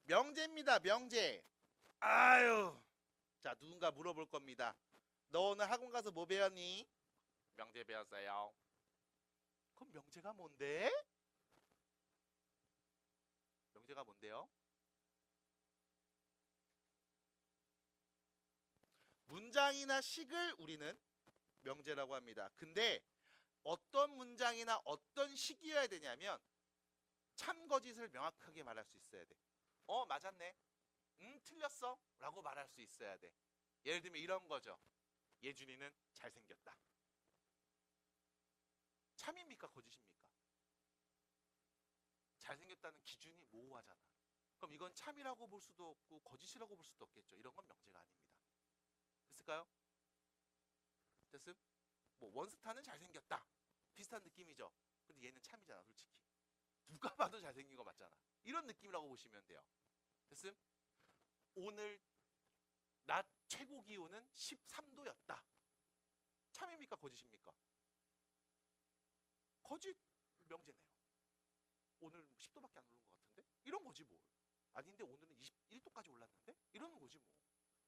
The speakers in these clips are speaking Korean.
명제입니다. 명제. 아유. 자, 누군가 물어볼 겁니다. 너 오늘 학원 가서 뭐 배웠니? 명제 배웠어요. 그럼 명제가 뭔데? 명제가 뭔데요? 문장이나 식을 우리는 명제라고 합니다. 근데 어떤 문장이나 어떤 식이어야 되냐면 참거짓을 명확하게 말할 수 있어야 돼. 맞았네. 틀렸어. 라고 말할 수 있어야 돼. 예를 들면 이런 거죠. 예준이는 잘생겼다. 참입니까? 거짓입니까? 잘생겼다는 기준이 모호하잖아. 그럼 이건 참이라고 볼 수도 없고 거짓이라고 볼 수도 없겠죠. 이런 건 명제가 아닙니다. 됐을까요? 됐음? 뭐 원스타는 잘생겼다. 비슷한 느낌이죠. 근데 얘는 참이잖아, 솔직히. 누가 봐도 잘생긴 거 맞잖아. 이런 느낌이라고 보시면 돼요. 됐음? 오늘 낮 최고 기온은 13도였다. 참입니까? 거짓입니까? 거짓 명제네요. 오늘 10도밖에 안 오른 것 같은데? 이런 거지 뭘. 아닌데 오늘은 21도까지 올랐는데? 이러는 거지 뭐.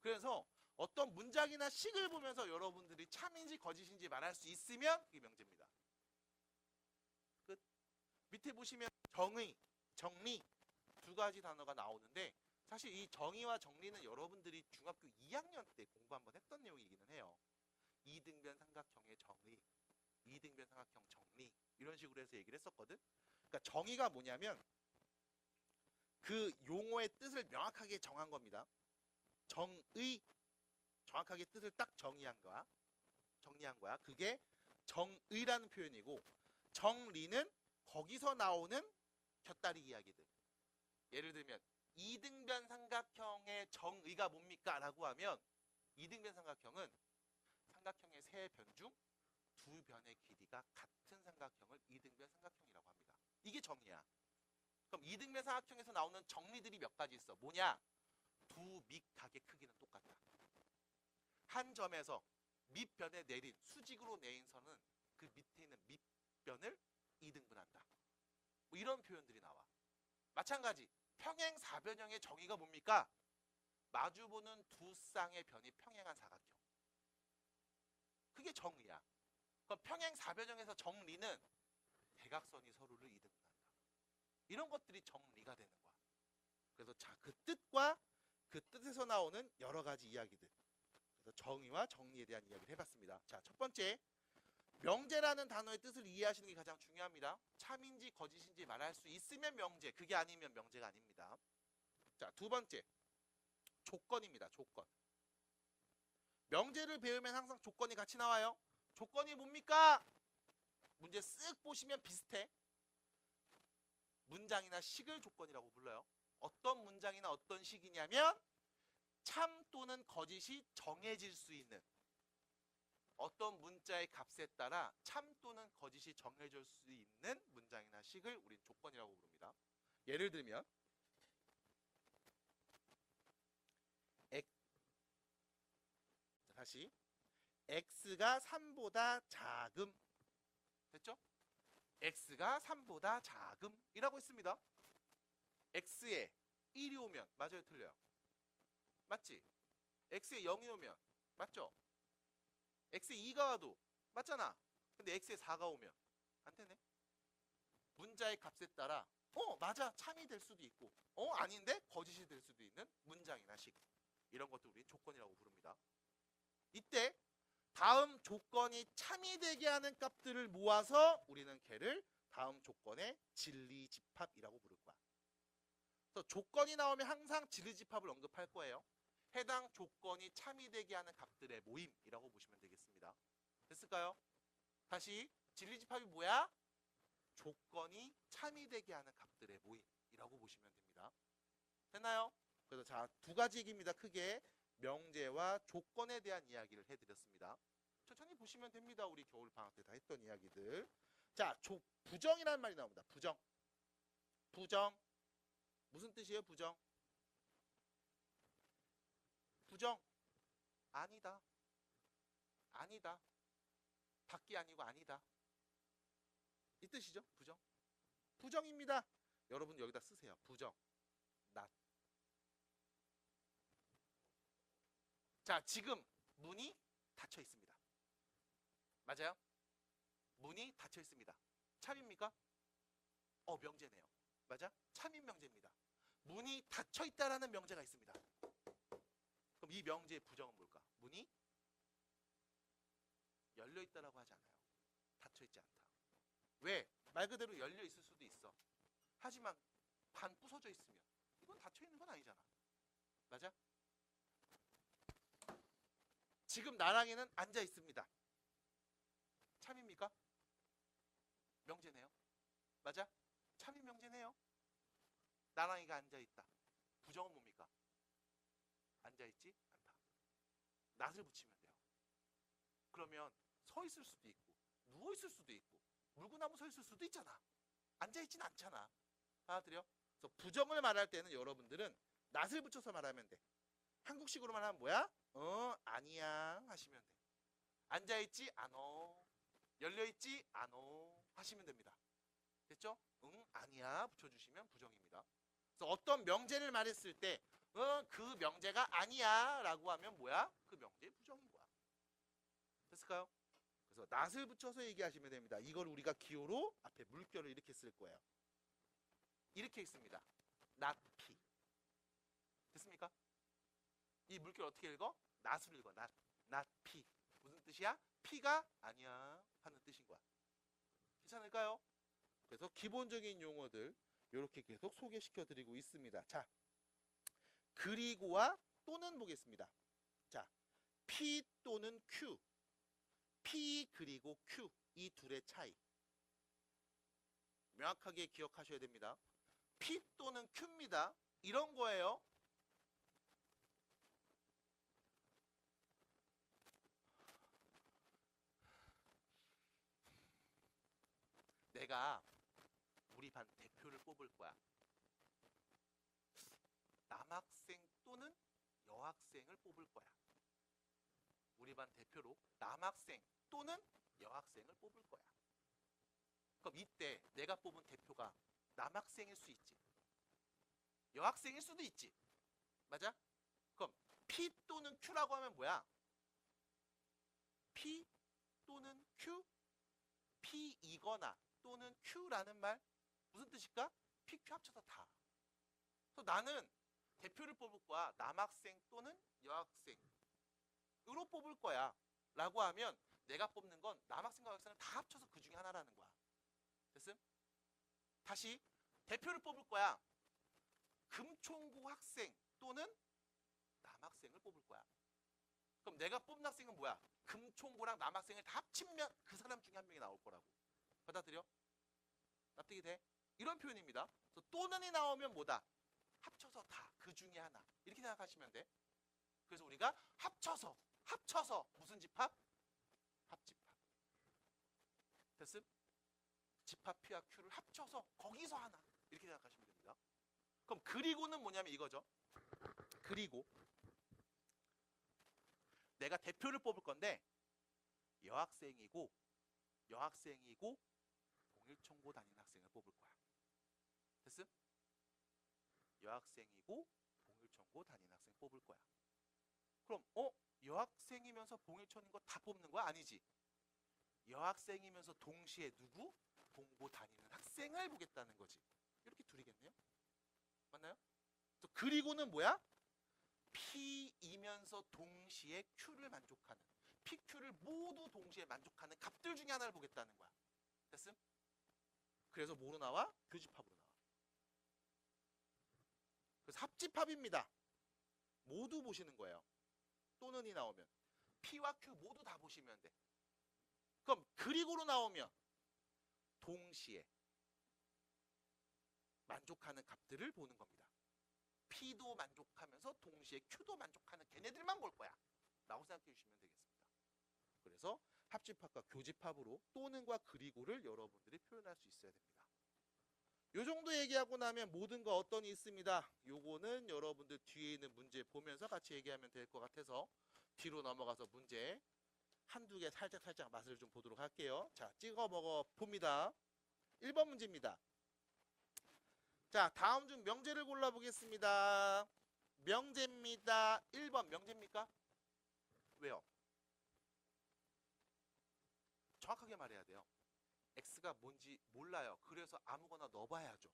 그래서 어떤 문장이나 식을 보면서 여러분들이 참인지 거짓인지 말할 수 있으면 그게 명제입니다. 끝. 밑에 보시면 정의, 정리 두 가지 단어가 나오는데 사실 이 정의와 정리는 여러분들이 중학교 2학년 때 공부 한번 했던 내용이기는 해요. 이등변 삼각형의 정의, 이등변 삼각형 정리 이런 식으로 해서 얘기를 했었거든. 그러니까 정의가 뭐냐면 그 용어의 뜻을 명확하게 정한 겁니다. 정의 정확하게 뜻을 딱 정리한 거야. 그게 정의라는 표현이고 정리는 거기서 나오는 곁다리 이야기들. 예를 들면 이등변 삼각형의 정의가 뭡니까? 라고 하면 이등변 삼각형은 삼각형의 세 변 중 두 변의 길이가 같은 삼각형을 이등변 삼각형이라고 합니다. 이게 정의야. 그럼 이등변 삼각형에서 나오는 정리들이 몇 가지 있어. 뭐냐? 두 밑각의 크기는 똑같다. 한 점에서 밑변에 내린 수직으로 내린 선은 그 밑에 있는 밑변을 이등분한다. 뭐 이런 표현들이 나와. 마찬가지 평행 사변형의 정의가 뭡니까? 마주보는 두 쌍의 변이 평행한 사각형. 그게 정의야. 그럼 평행 사변형에서 정리는 대각선이 서로를 이등분한다. 이런 것들이 정리가 되는 거야. 그래서 자, 그 뜻과 그 뜻에서 나오는 여러 가지 이야기들. 그래서 정의와 정리에 대한 이야기를 해봤습니다. 자, 첫 번째 명제라는 단어의 뜻을 이해하시는 게 가장 중요합니다. 참인지 거짓인지 말할 수 있으면 명제, 그게 아니면 명제가 아닙니다. 자, 두 번째 조건입니다. 조건. 명제를 배우면 항상 조건이 같이 나와요. 조건이 뭡니까? 문제 쓱 보시면 비슷해. 문장이나 식을 조건이라고 불러요. 어떤 문장이나 어떤 식이냐면 참 또는 거짓이 정해질 수 있는 어떤 문자의 값에 따라 참 또는 거짓이 정해질 수 있는 문장이나 식을 우린 조건이라고 부릅니다. 예를 들면 다시 x가 3보다 작음. 됐죠? x가 3보다 작음이라고 했습니다. x에 1이 오면 맞아요, 틀려요? 맞지? x에 0이 오면 맞죠? x에 2가 와도 맞잖아. 근데 x에 4가 오면 안 되네. 문자의 값에 따라 맞아, 참이 될 수도 있고 아닌데 거짓이 될 수도 있는 문장이나 식, 이런 것들 우리 조건이라고 부릅니다. 이때 다음 조건이 참이 되게 하는 값들을 모아서 우리는 걔를 다음 조건의 진리집합이라고 부를 거야. 그래서 조건이 나오면 항상 진리집합을 언급할 거예요. 해당 조건이 참이 되게 하는 값들의 모임이라고 보시면 되겠습니다. 됐을까요? 다시 진리집합이 뭐야? 조건이 참이 되게 하는 값들의 모임이라고 보시면 됩니다. 됐나요? 그래서 자, 두 가지 얘기입니다. 크게 명제와 조건에 대한 이야기를 해드렸습니다. 천천히 보시면 됩니다. 우리 겨울방학 때 다 했던 이야기들. 자, 부정이라는 말이 나옵니다. 부정. 부정. 무슨 뜻이에요, 부정? 부정. 아니다. 아니다. 밖이 아니고 아니다. 이 뜻이죠, 부정. 부정입니다. 여러분 여기다 쓰세요. 부정. not. 자, 지금 문이 닫혀 있습니다. 맞아요? 문이 닫혀 있습니다. 참입니까? 명제네요. 맞아? 참인 명제입니다. 문이 닫혀 있다라는 명제가 있습니다. 그럼 이 명제의 부정은 뭘까? 문이 열려 있다라고 하지 않아요. 닫혀 있지 않다. 왜? 말 그대로 열려 있을 수도 있어. 하지만 반 부서져 있으면 이건 닫혀 있는 건 아니잖아. 맞아? 지금 나랑이는 앉아 있습니다. 참입니까? 명제네요. 맞아? 참인 명제네요. 나랑이가 앉아 있다. 부정은 뭡니까? 앉아 있지 않다. 낫을 붙이면 돼요. 그러면 서 있을 수도 있고 누워 있을 수도 있고 물구나무 서 있을 수도 있잖아. 앉아 있진 않잖아. 알아들여? 그래서 부정을 말할 때는 여러분들은 낫을 붙여서 말하면 돼. 한국식으로 말하면 뭐야? 아니야 하시면 돼. 앉아 있지 않어. 열려 있지 않어 하시면 됩니다. 됐죠? 아니야 붙여주시면 부정입니다. 그래서 어떤 명제를 말했을 때 그 명제가 아니야 라고 하면 뭐야? 그 명제의 부정인 거야. 됐을까요? 그래서 낫을 붙여서 얘기하시면 됩니다. 이걸 우리가 기호로 앞에 물결을 이렇게 쓸 거예요. 이렇게 있습니다. 낫피. 됐습니까? 이 물결 어떻게 읽어? 낫으로 읽어. 낫피. 무슨 뜻이야? 피가 아니야 하는 뜻인 거야. 괜찮을까요? 그래서 기본적인 용어들 이렇게 계속 소개시켜 드리고 있습니다. 자, 그리고와 또는 보겠습니다. 자, P 또는 Q. P 그리고 Q 이 둘의 차이 명확하게 기억하셔야 됩니다. P 또는 Q입니다. 이런 거예요. 내가 우리 반 대표를 뽑을 거야. 남학생 또는 여학생을 뽑을 거야. 우리 반 대표로 남학생 또는 여학생을 뽑을 거야. 그럼 이때 내가 뽑은 대표가 남학생일 수 있지. 여학생일 수도 있지. 맞아? 그럼 P 또는 Q라고 하면 뭐야? P 또는 Q? P이거나 또는 Q라는 말 무슨 뜻일까? P, Q 합쳐서 다. 그래서 나는 대표를 뽑을 거야. 남학생 또는 여학생으로 뽑을 거야. 라고 하면 내가 뽑는 건 남학생과 여학생을 다 합쳐서 그 중에 하나라는 거야. 됐음? 다시 대표를 뽑을 거야. 금총고 학생 또는 남학생을 뽑을 거야. 그럼 내가 뽑는 학생은 뭐야? 금총고랑 남학생을 다 합치면 그 사람 중에 한 명이 나올 거라고. 받아들여? 납득이 돼? 이런 표현입니다. 그래서 또는이 나오면 뭐다? 합쳐서 다 그 중에 하나. 이렇게 생각하시면 돼. 그래서 우리가 합쳐서 무슨 집합? 합집합. 됐음? 집합 P와 Q를 합쳐서 거기서 하나. 이렇게 생각하시면 됩니다. 그럼 그리고는 뭐냐면 이거죠. 그리고 내가 대표를 뽑을 건데 여학생이고 공일총고 다니는 학생을 뽑을 거야. 됐음? 여학생이고 공일총고 다니는 학생 뽑을 거야. 그럼 여학생이면서 공일총인 거 다 뽑는 거야? 아니지. 여학생이면서 동시에 누구? 공고 다니는 학생을 보겠다는 거지. 이렇게 둘이겠네요. 맞나요? 그리고는 뭐야? P이면서 동시에 Q를 만족하는 PQ를 모두 동시에 만족하는 값들 중에 하나를 보겠다는 거야. 됐음? 그래서 뭐로 나와? 교집합으로 나와. 그래서 합집합입니다. 모두 보시는 거예요. 또는이 나오면 P와 Q 모두 다 보시면 돼. 그럼 그리고로 나오면 동시에 만족하는 값들을 보는 겁니다. P도 만족하면서 동시에 Q도 만족하는 걔네들만 볼 거야 라고 생각해 주시면 되겠습니다. 그래서 합집합과 교집합으로 또는과 그리고를 여러분들이 표현할 수 있어야 됩니다. 요 정도 얘기하고 나면 모든 거 어떤이 있습니다. 요거는 여러분들 뒤에 있는 문제 보면서 같이 얘기하면 될 것 같아서 뒤로 넘어가서 문제 한두 개 살짝 맛을 좀 보도록 할게요. 자, 찍어 먹어 봅니다. 1번 문제입니다. 자, 다음 중 명제를 골라보겠습니다. 명제입니다. 1번 명제입니까? 왜요? 정확하게 말해야 돼요. x가 뭔지 몰라요. 그래서 아무거나 넣어봐야죠.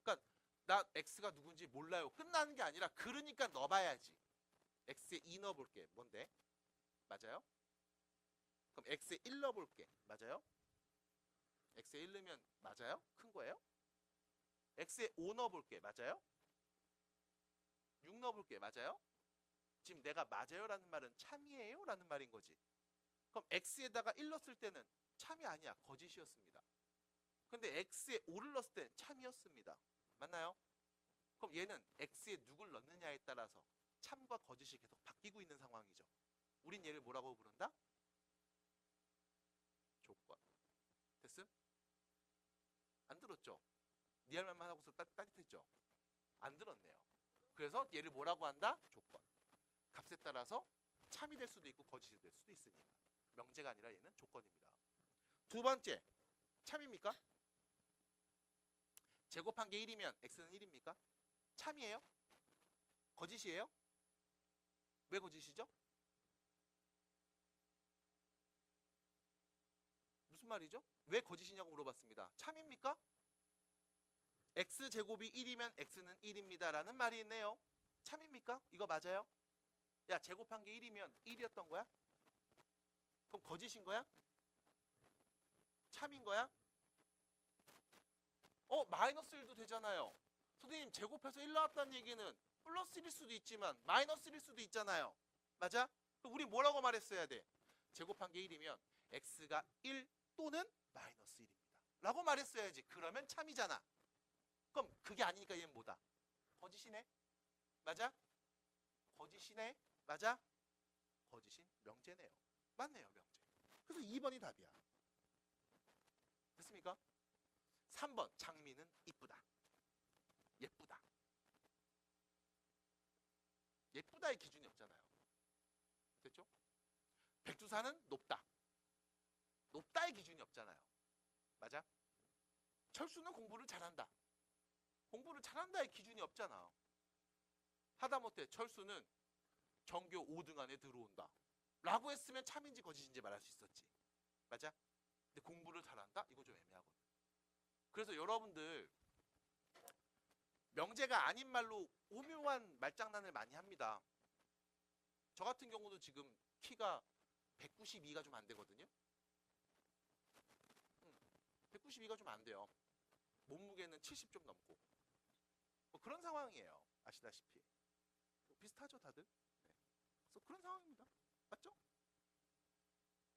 그러니까 나 x가 누군지 몰라요. 끝나는 게 아니라 그러니까 넣어봐야지. x에 2 넣어볼게. 뭔데? 맞아요? 그럼 x에 1 넣어볼게. 맞아요? x에 1 넣으면 맞아요? 큰 거예요? x에 5 넣어볼게. 맞아요? 6 넣어볼게. 맞아요? 지금 내가 맞아요 라는 말은 참이에요 라는 말인 거지. 그럼 x에다가 1 넣었을 때는 참이 아니야. 거짓이었습니다. 근데 x에 5를 넣었을 때는 참이었습니다. 맞나요? 그럼 얘는 x에 누굴 넣느냐에 따라서 참과 거짓이 계속 바뀌고 있는 상황이죠. 우린 얘를 뭐라고 부른다? 조건. 됐음? 안 들었죠? 니 할 말만 하고서 따뜻했죠? 안 들었네요. 그래서 얘를 뭐라고 한다? 조건. 값에 따라서 참이 될 수도 있고 거짓이 될 수도 있으니까. 명제가 아니라 얘는 조건입니다. 두 번째, 참입니까? 제곱한 게 1이면 x는 1입니까? 참이에요? 거짓이에요? 왜 거짓이죠? 무슨 말이죠? 왜 거짓이냐고 물어봤습니다. 참입니까? x제곱이 1이면 x는 1입니다 라는 말이 있네요. 참입니까? 이거 맞아요? 야, 제곱한 게 1이면 1이었던 거야? 그럼 거짓인 거야? 참인 거야? 마이너스 1도 되잖아요. 선생님, 제곱해서 1 나왔다는 얘기는 플러스 1일 수도 있지만 마이너스 1일 수도 있잖아요. 맞아? 그럼 우리 뭐라고 말했어야 돼? 제곱한 게 1이면 x가 1 또는 마이너스 1입니다 라고 말했어야지. 그러면 참이잖아. 그럼 그게 아니니까 얘는 뭐다? 거짓이네? 맞아? 거짓이네? 맞아? 거짓인 명제네요. 맞네요, 명제. 그래서 2번이 답이야. 됐습니까? 3번, 장미는 이쁘다. 예쁘다. 예쁘다의 기준이 없잖아요. 됐죠? 백두산은 높다. 높다의 기준이 없잖아요. 맞아? 철수는 공부를 잘한다. 공부를 잘한다의 기준이 없잖아. 하다못해 철수는 전교 5등 안에 들어온다 라고 했으면 참인지 거짓인지 말할 수 있었지. 맞아? 근데 공부를 잘한다? 이거 좀 애매하거든. 그래서 여러분들 명제가 아닌 말로 오묘한 말장난을 많이 합니다. 저 같은 경우도 지금 키가 192가 좀 안 되거든요. 192가 좀 안 돼요. 몸무게는 70 좀 넘고. 뭐 그런 상황이에요. 아시다시피. 비슷하죠, 다들? 네. 그래서 그런 상황입니다. 맞죠?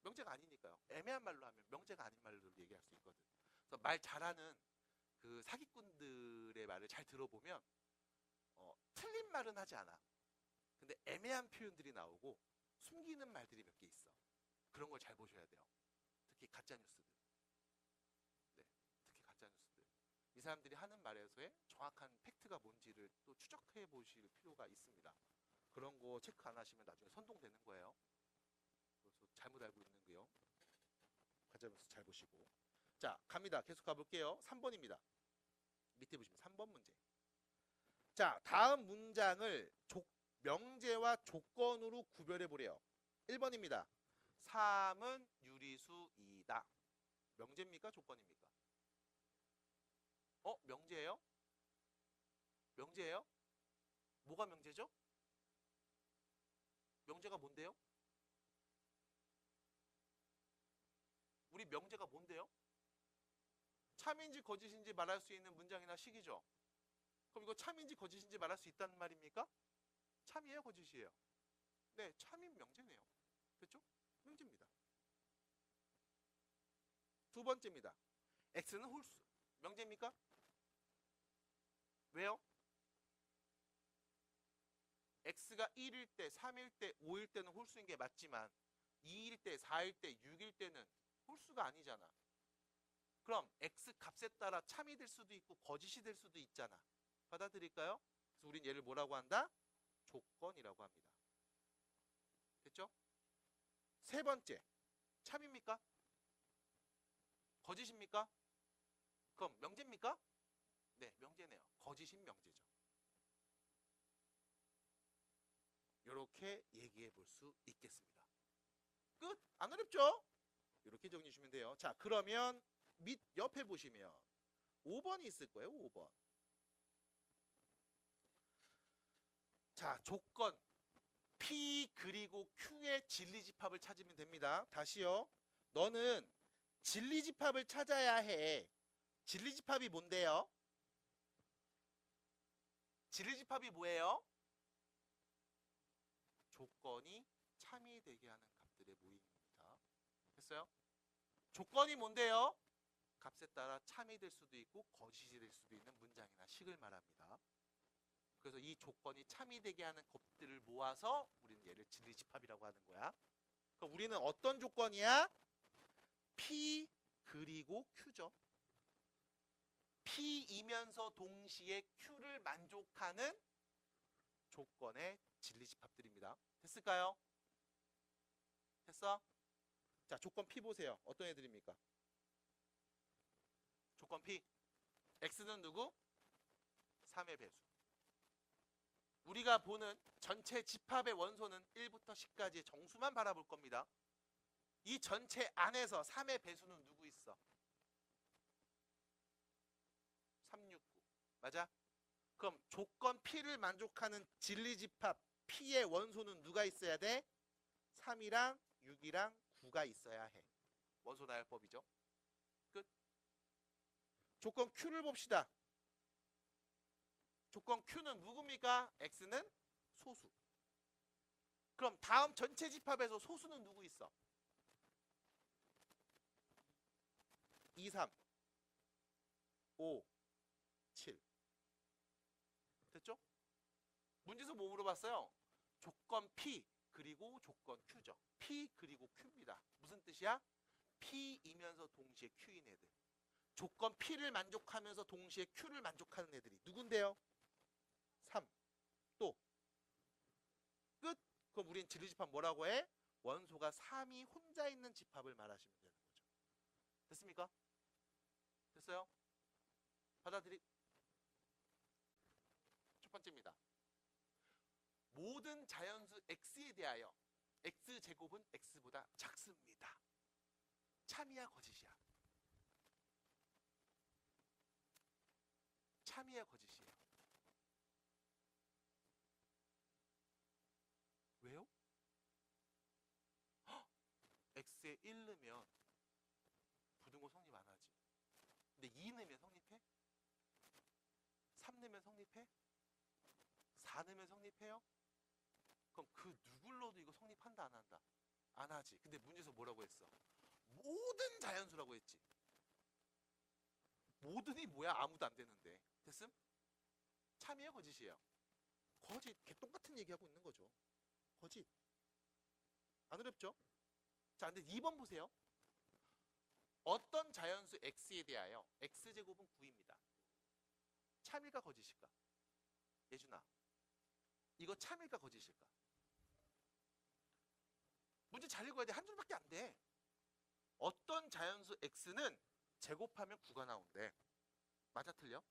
명제가 아니니까요. 애매한 말로 하면 명제가 아닌 말로 얘기할 수 있거든. 그래서 말 잘하는 그 사기꾼들의 말을 잘 들어보면 틀린 말은 하지 않아. 근데 애매한 표현들이 나오고 숨기는 말들이 몇 개 있어. 그런 걸 잘 보셔야 돼요. 특히 가짜뉴스들. 네, 특히 가짜뉴스들. 이 사람들이 하는 말에서의 정확한 팩트가 뭔지를 또 추적해 보실 필요가 있습니다. 그런 거 체크 안 하시면 나중에 선동되는 거예요. 그래서 잘못 알고 있는 거요. 가짜뉴스 잘 보시고. 자, 갑니다. 계속 가볼게요. 3번입니다. 밑에 보시면 3번 문제. 자, 다음 문장을 명제와 조건으로 구별해 보래요. 1번입니다. 3은 유리수이다. 명제입니까? 조건입니까? 명제예요? 명제예요? 뭐가 명제죠? 명제가 뭔데요? 우리 명제가 뭔데요? 참인지 거짓인지 말할 수 있는 문장이나 식이죠. 그럼 이거 참인지 거짓인지 말할 수 있다는 말입니까? 참이에요, 거짓이에요? 네, 참인 명제네요. 됐죠? 명제입니다. 두 번째입니다. x는 홀수. 명제입니까? 왜요? x가 1일 때, 3일 때, 5일 때는 홀수인 게 맞지만 2일 때, 4일 때, 6일 때는 홀수가 아니잖아. 그럼 x 값에 따라 참이 될 수도 있고 거짓이 될 수도 있잖아. 받아들일까요? 그래서 우린 얘를 뭐라고 한다? 조건이라고 합니다. 됐죠? 세 번째, 참입니까? 거짓입니까? 그럼 명제입니까? 네, 명제네요. 거짓인 명제죠. 이렇게 얘기해 볼 수 있겠습니다. 끝! 안 어렵죠? 이렇게 정리해 주시면 돼요. 자, 그러면 밑 옆에 보시면 5번이 있을 거예요. 5번. 자, 조건 P 그리고 Q의 진리집합을 찾으면 됩니다. 다시요. 너는 진리집합을 찾아야 해. 진리집합이 뭔데요? 진리집합이 뭐예요? 조건이 참이되게 하는 값들의 모임입니다. 됐어요? 조건이 뭔데요? 값에 따라 참이 될 수도 있고 거짓이 될 수도 있는 문장이나 식을 말합니다. 그래서 이 조건이 참이 되게 하는 값들을 모아서 우리는 얘를 진리집합이라고 하는 거야. 그럼 우리는 어떤 조건이야? P 그리고 Q죠. P이면서 동시에 Q를 만족하는 조건의 진리집합들입니다. 됐을까요? 됐어? 자, 조건 P 보세요. 어떤 애들입니까? 조건 P. X는 누구? 3의 배수. 우리가 보는 전체 집합의 원소는 1부터 10까지의 정수만 바라볼 겁니다. 이 전체 안에서 3의 배수는 누구 있어? 369. 맞아? 그럼 조건 P를 만족하는 진리집합 P의 원소는 누가 있어야 돼? 3이랑 6이랑 9가 있어야 해. 원소 나열법이죠. 끝. 조건 Q를 봅시다. 조건 Q는 누굽니까? X는 소수. 그럼 다음 전체 집합에서 소수는 누구 있어? 2, 3, 5, 7. 됐죠? 문제에서 뭐 물어봤어요? 조건 P 그리고 조건 Q죠. P 그리고 Q입니다. 무슨 뜻이야? P이면서 동시에 Q인 애들. 조건 P를 만족하면서 동시에 Q를 만족하는 애들이 누군데요? 3. 또 끝. 그럼 우린 진리집합 뭐라고 해? 원소가 3이 혼자 있는 집합을 말하시면 되는 거죠. 됐습니까? 됐어요? 받아들이. 첫 번째입니다. 모든 자연수 x에 대하여 x제곱은 x보다 작습니다. 참이야 거짓이야? 참이야 거짓이에요? 왜요? 헉! x에 1 넣으면 부등호 성립 안 하지. 근데 2 넣으면 성립해? 3 넣으면 성립해? 4 넣으면 성립해요? 그럼 그 누굴 넣어도 이거 성립한다 안 한다? 안 하지. 근데 문제에서 뭐라고 했어? 모든 자연수라고 했지. 모든이 뭐야? 아무도 안 되는데. 됐음? 참이에요 거짓이에요? 거짓. 개똥같은 얘기하고 있는 거죠. 거짓. 안 어렵죠? 자, 근데 2번 보세요. 어떤 자연수 x에 대하여 x제곱은 9입니다. 참일까 거짓일까? 예준아, 이거 참일까 거짓일까? 문제 잘 읽어야 돼. 한 줄밖에 안 돼. 어떤 자연수 x는 제곱하면 9가 나온대. 맞아 틀려?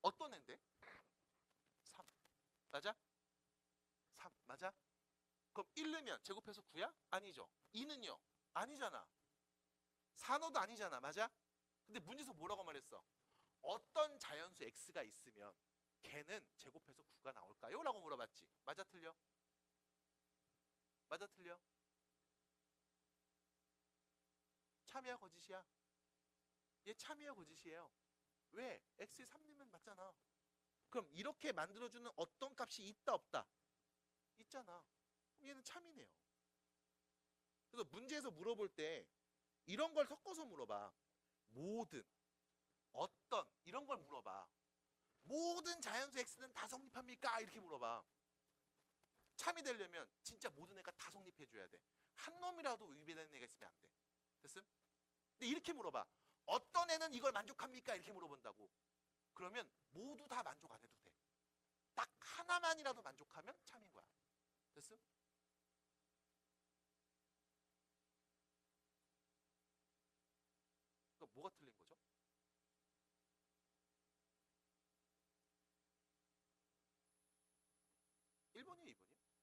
어떤 애인데? 3. 맞아? 3. 맞아? 그럼 1 넣으면 제곱해서 9야? 아니죠. 2는요? 아니잖아. 4너도 아니잖아. 맞아? 근데 문제에서 뭐라고 말했어? 어떤 자연수 x가 있으면 걔는 제곱해서 9가 나올까요? 라고 물어봤지. 맞아 틀려? 맞아 틀려? 참이야 거짓이야? 얘 참이야 거짓이에요. 왜? x에 3 넣으면 맞잖아. 그럼 이렇게 만들어주는 어떤 값이 있다 없다? 있잖아. 그럼 얘는 참이네요. 그래서 문제에서 물어볼 때 이런 걸 섞어서 물어봐. 모든, 어떤 이런 걸 물어봐. 모든 자연수 x는 다 성립합니까? 이렇게 물어봐. 참이 되려면 진짜 모든 애가 다 성립해줘야 돼. 한 놈이라도 위배되는 애가 있으면 안 돼. 됐음? 근데 이렇게 물어봐. 어떤 애는 이걸 만족합니까? 이렇게 물어본다고. 그러면 모두 다 만족 안 해도 돼. 딱 하나만이라도 만족하면 참인 거야. 됐음? 그러니까 뭐가 틀린 거죠? 1번이에요, 2번이요?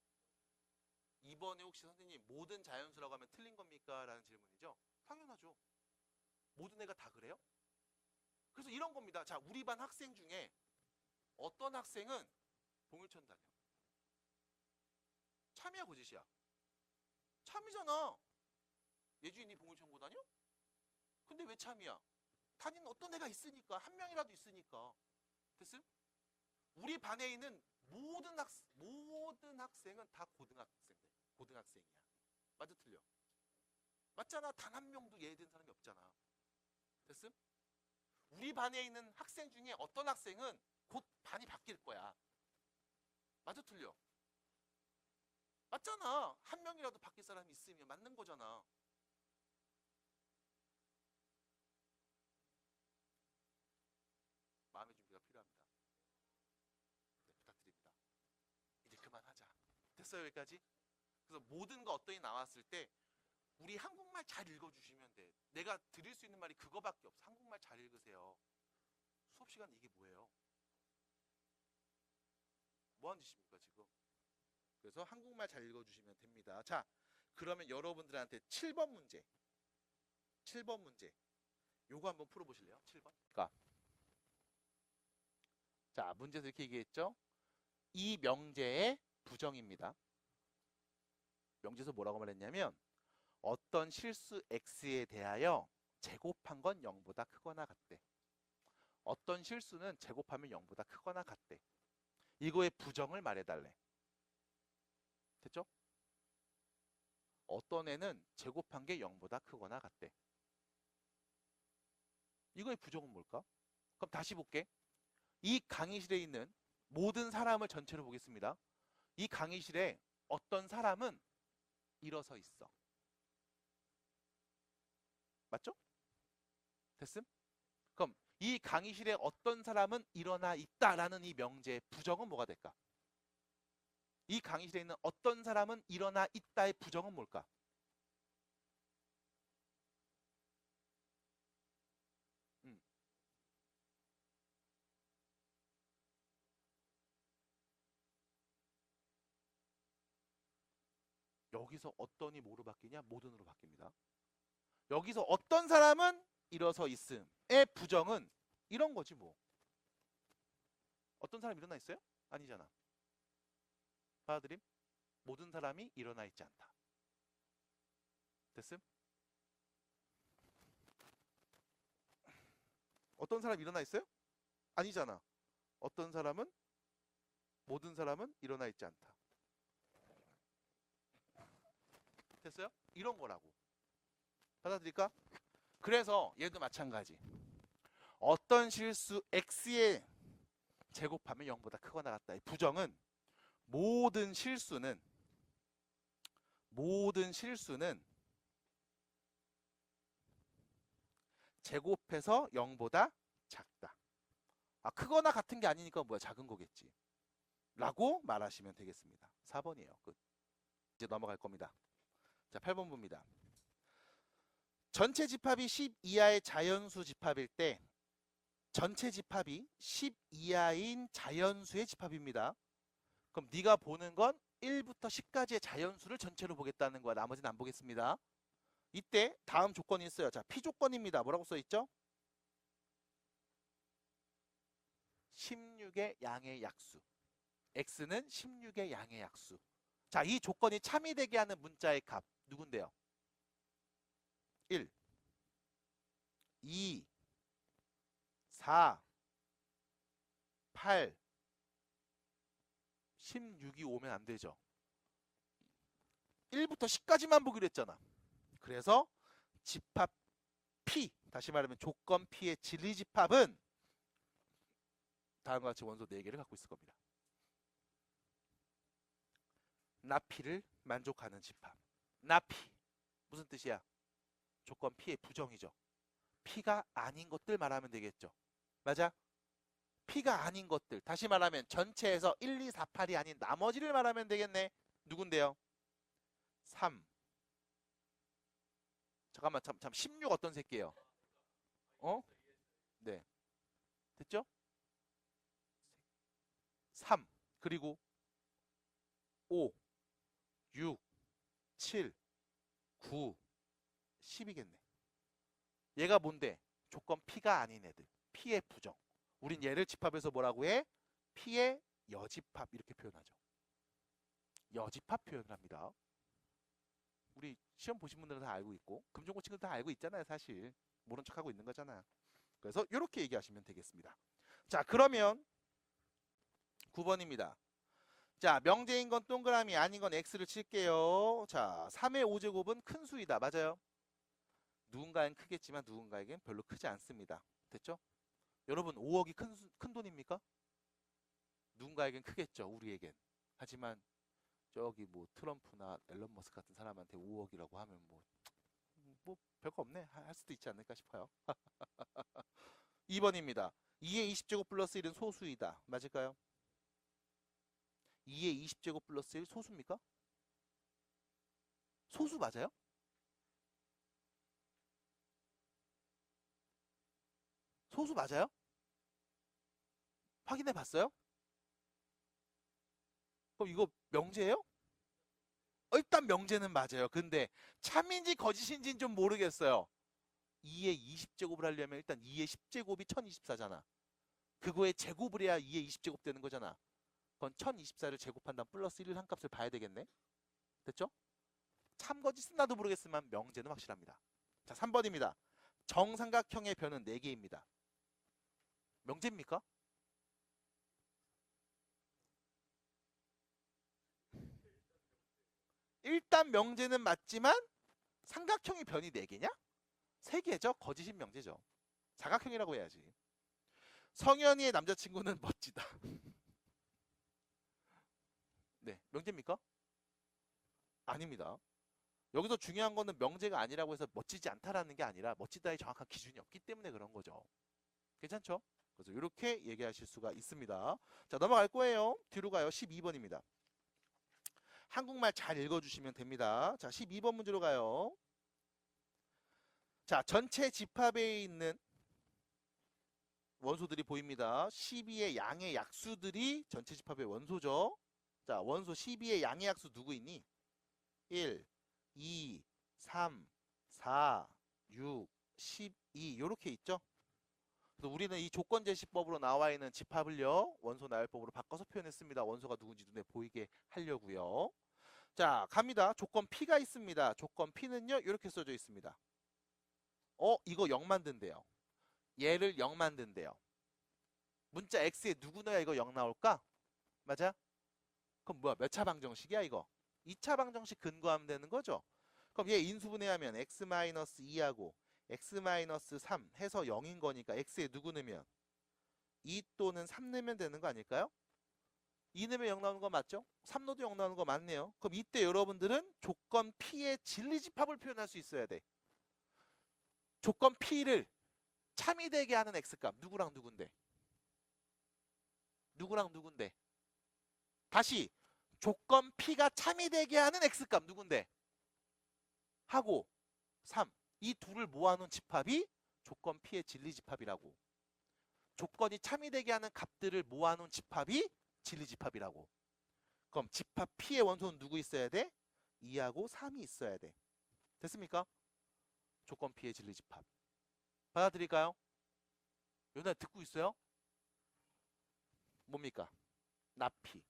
이번에 혹시 선생님 모든 자연수라고 하면 틀린 겁니까? 라는 질문이죠. 당연하죠. 모든 애가 다 그래요? 그래서 이런 겁니다. 자, 우리 반 학생 중에 어떤 학생은 봉일천 다녀. 참이야 거짓이야? 참이잖아. 예주인이 봉일천고 다녀? 근데 왜 참이야? 다니는 어떤 애가 있으니까. 한 명이라도 있으니까. 됐음? 우리 반에 있는 모든 학생은 다 고등학생이야. 맞아 틀려? 맞잖아. 단 한 명도 예외된 사람이 없잖아. 됐음? 우리 반에 있는 학생 중에 어떤 학생은 곧 반이 바뀔 거야. 맞아 틀려? 맞잖아. 한 명이라도 바뀔 사람이 있으면 맞는 거잖아. 마음의 준비가 필요합니다. 네, 부탁드립니다. 이제 그만하자. 됐어요 여기까지? 그래서 모든 거 어떤이 나왔을 때 우리 한국말 잘 읽어주시면 돼. 내가 드릴 수 있는 말이 그거밖에 없어. 한국말 잘 읽으세요. 수업 시간 이게 뭐예요? 뭐 하는 짓입니까 지금? 그래서 한국말 잘 읽어주시면 됩니다. 자, 그러면 여러분들한테 7번 문제. 7번 문제. 요거 한번 풀어보실래요? 7번. 자, 문제에서 이렇게 얘기했죠? 이 명제의 부정입니다. 명제에서 뭐라고 말했냐면 어떤 실수 x에 대하여 제곱한 건 0보다 크거나 같대. 어떤 실수는 제곱하면 0보다 크거나 같대. 이거의 부정을 말해달래. 됐죠? 어떤 애는 제곱한 게 0보다 크거나 같대. 이거의 부정은 뭘까? 그럼 다시 볼게. 이 강의실에 있는 모든 사람을 전체로 보겠습니다. 이 강의실에 어떤 사람은 일어서 있어. 맞죠? 됐음? 그럼 이 강의실에 어떤 사람은 일어나 있다라는 이 명제의 부정은 뭐가 될까? 이 강의실에 있는 어떤 사람은 일어나 있다의 부정은 뭘까? 여기서 어떤이 뭐로 바뀌냐? 모든으로 바뀝니다. 여기서 어떤 사람은 일어서 있음의 부정은 이런 거지 뭐. 어떤 사람 일어나 있어요? 아니잖아. 받아들임? 모든 사람이 일어나 있지 않다. 됐음? 어떤 사람 일어나 있어요? 아니잖아. 어떤 사람은 모든 사람은 일어나 있지 않다. 됐어요? 이런 거라고. 받아들일까? 그래서 얘도 마찬가지. 어떤 실수 x의 제곱하면 0보다 크거나 같다. 부정은 모든 실수는 제곱해서 0보다 작다. 아, 크거나 같은 게 아니니까 뭐야? 작은 거겠지. 라고 말하시면 되겠습니다. 4번이에요. 끝. 이제 넘어갈 겁니다. 자, 8번 봅니다. 전체 집합이 10 이하의 자연수 집합일 때 전체 집합이 10 이하인 자연수의 집합입니다. 그럼 네가 보는 건 1부터 10까지의 자연수를 전체로 보겠다는 거야. 나머지는 안 보겠습니다. 이때 다음 조건이 있어요. 자, P조건입니다. 뭐라고 써있죠? 16의 양의 약수. X는 16의 양의 약수. 자, 이 조건이 참이 되게 하는 문자의 값. 누군데요? 1, 2, 4, 8, 16이 오면 안 되죠. 1부터 10까지만 보기로 했잖아. 그래서 집합 P, 다시 말하면 조건 P의 진리집합은 다음과 같이 원소 4개를 갖고 있을 겁니다. 나피를 만족하는 집합. 나피 무슨 뜻이야? 조건 P의 부정이죠. P가 아닌 것들 말하면 되겠죠. 맞아? P가 아닌 것들. 다시 말하면 전체에서 1, 2, 4, 8이 아닌 나머지를 말하면 되겠네. 누군데요? 3. 잠깐만, 참 16 어떤 새끼예요? 어? 네. 됐죠? 3. 그리고 5, 6, 7, 9, 10이겠네. 얘가 뭔데? 조건 P가 아닌 애들. P의 부정. 우린 얘를 집합해서 뭐라고 해? P의 여집합 이렇게 표현하죠. 여집합 표현을 합니다. 우리 시험 보신 분들은 다 알고 있고 금전고 친구들 다 알고 있잖아요. 사실 모른 척하고 있는 거잖아. 그래서 이렇게 얘기하시면 되겠습니다. 자, 그러면 9번입니다. 자, 명제인 건 동그라미 아닌 건 X를 칠게요. 자, 3의 5제곱은 큰 수이다. 맞아요? 누군가엔 크겠지만 누군가에겐 별로 크지 않습니다. 됐죠? 여러분 5억이 큰 돈입니까? 누군가에겐 크겠죠. 우리에겐. 하지만 저기 뭐 트럼프나 앨런 머스크 같은 사람한테 5억이라고 하면 뭐 별거 없네 할 수도 있지 않을까 싶어요. 2번입니다. 2의 20제곱 플러스 1은 소수이다. 맞을까요? 2의 20제곱 플러스 1 소수입니까? 소수 맞아요? 소수 맞아요? 확인해 봤어요? 그럼 이거 명제예요? 일단 명제는 맞아요. 근데 참인지 거짓인지는 좀 모르겠어요. 2의 20제곱을 하려면 일단 2의 10제곱이 1024잖아. 그거에 제곱을 해야 2의 20제곱 되는 거잖아. 그건 1024를 제곱한 다음 플러스 1을 한 값을 봐야 되겠네. 됐죠? 참거짓은 나도 모르겠지만 명제는 확실합니다. 자, 3번입니다. 정삼각형의 변은 4개입니다. 명제입니까? 일단 명제는 맞지만 삼각형의 변이 4개냐? 3개죠. 거짓인 명제죠. 사각형이라고 해야지. 성현이의 남자친구는 멋지다. 네, 명제입니까? 아닙니다. 여기서 중요한 거는 명제가 아니라고 해서 멋지지 않다라는 게 아니라 멋지다의 정확한 기준이 없기 때문에 그런 거죠. 괜찮죠? 그래서 이렇게 얘기하실 수가 있습니다. 자, 넘어갈 거예요. 뒤로 가요. 12번입니다. 한국말 잘 읽어주시면 됩니다. 자, 12번 문제로 가요. 자, 전체 집합에 있는 원소들이 보입니다. 12의 양의 약수들이 전체 집합의 원소죠. 자, 원소 12의 양의 약수 누구 있니? 1, 2, 3, 4, 6, 12 이렇게 있죠. 그래서 우리는 이 조건제시법으로 나와 있는 집합을요. 원소 나열법으로 바꿔서 표현했습니다. 원소가 누군지 눈에 보이게 하려고요. 자, 갑니다. 조건 P가 있습니다. 조건 P는요. 이렇게 써져 있습니다. 이거 0 만든대요. 얘를 0 만든대요. 문자 X에 누구 넣어야 이거 0 나올까? 맞아? 그럼 뭐야? 몇 차 방정식이야 이거? 2차 방정식 근거하면 되는 거죠? 그럼 얘 인수분해하면 x-2하고 x-3 해서 0인 거니까 x에 누구 넣으면 2 또는 3 넣으면 되는 거 아닐까요? 2 넣으면 0 나오는 거 맞죠? 3 넣어도 0 나오는 거 맞네요. 그럼 이때 여러분들은 조건 P의 진리집합을 표현할 수 있어야 돼. 조건 P를 참이 되게 하는 x값 누구랑 누군데? 누구랑 누군데? 다시 조건 P가 참이 되게 하는 x값 누군데? 하고 3. 이 둘을 모아놓은 집합이 조건 P의 진리집합이라고. 조건이 참이 되게 하는 값들을 모아놓은 집합이 진리집합이라고. 그럼 집합 P의 원소는 누구 있어야 돼? 2하고 3이 있어야 돼. 됐습니까? 조건 P의 진리집합. 받아들일까요? 연애 듣고 있어요? 뭡니까? 나피.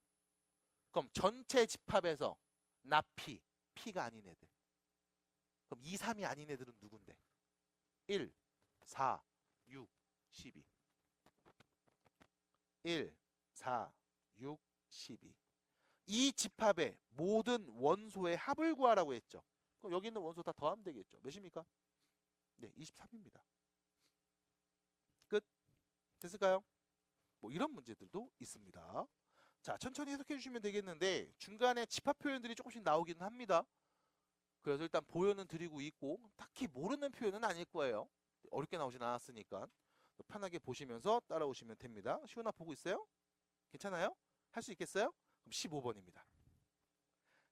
그럼 전체 집합에서 나피, P가 아닌 애들. 그럼 2, 3이 아닌 애들은 누군데? 1, 4, 6, 12. 1, 4, 6, 12. 이 집합의 모든 원소의 합을 구하라고 했죠. 그럼 여기 있는 원소 다 더하면 되겠죠. 몇입니까? 네, 23입니다. 끝. 됐을까요? 뭐 이런 문제들도 있습니다. 자, 천천히 해석해 주시면 되겠는데 중간에 집합 표현들이 조금씩 나오기는 합니다. 그래서 일단 보여는 드리고 있고 딱히 모르는 표현은 아닐 거예요. 어렵게 나오진 않았으니까 편하게 보시면서 따라오시면 됩니다. 시원아 보고 있어요? 괜찮아요? 할 수 있겠어요? 그럼 15번입니다.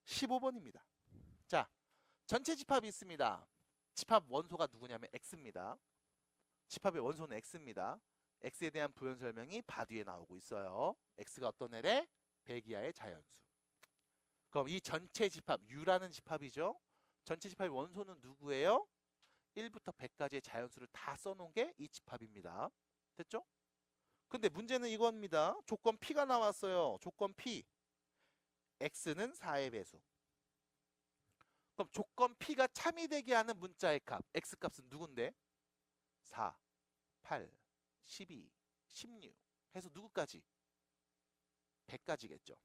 15번입니다. 자, 전체 집합이 있습니다. 집합 원소가 누구냐면 X입니다. 집합의 원소는 X입니다. X에 대한 부연 설명이 바뒤에 나오고 있어요. X가 어떤 애래? 100 이하의 자연수. 그럼 이 전체 집합, U라는 집합이죠. 전체 집합의 원소는 누구예요? 1부터 100까지의 자연수를 다 써놓은 게 이 집합입니다. 됐죠? 근데 문제는 이겁니다. 조건 P가 나왔어요. 조건 P. X는 4의 배수. 그럼 조건 P가 참이되게 하는 문자의 값. X 값은 누군데? 4, 8, 12, 16 해서 누구까지? 100까지겠죠.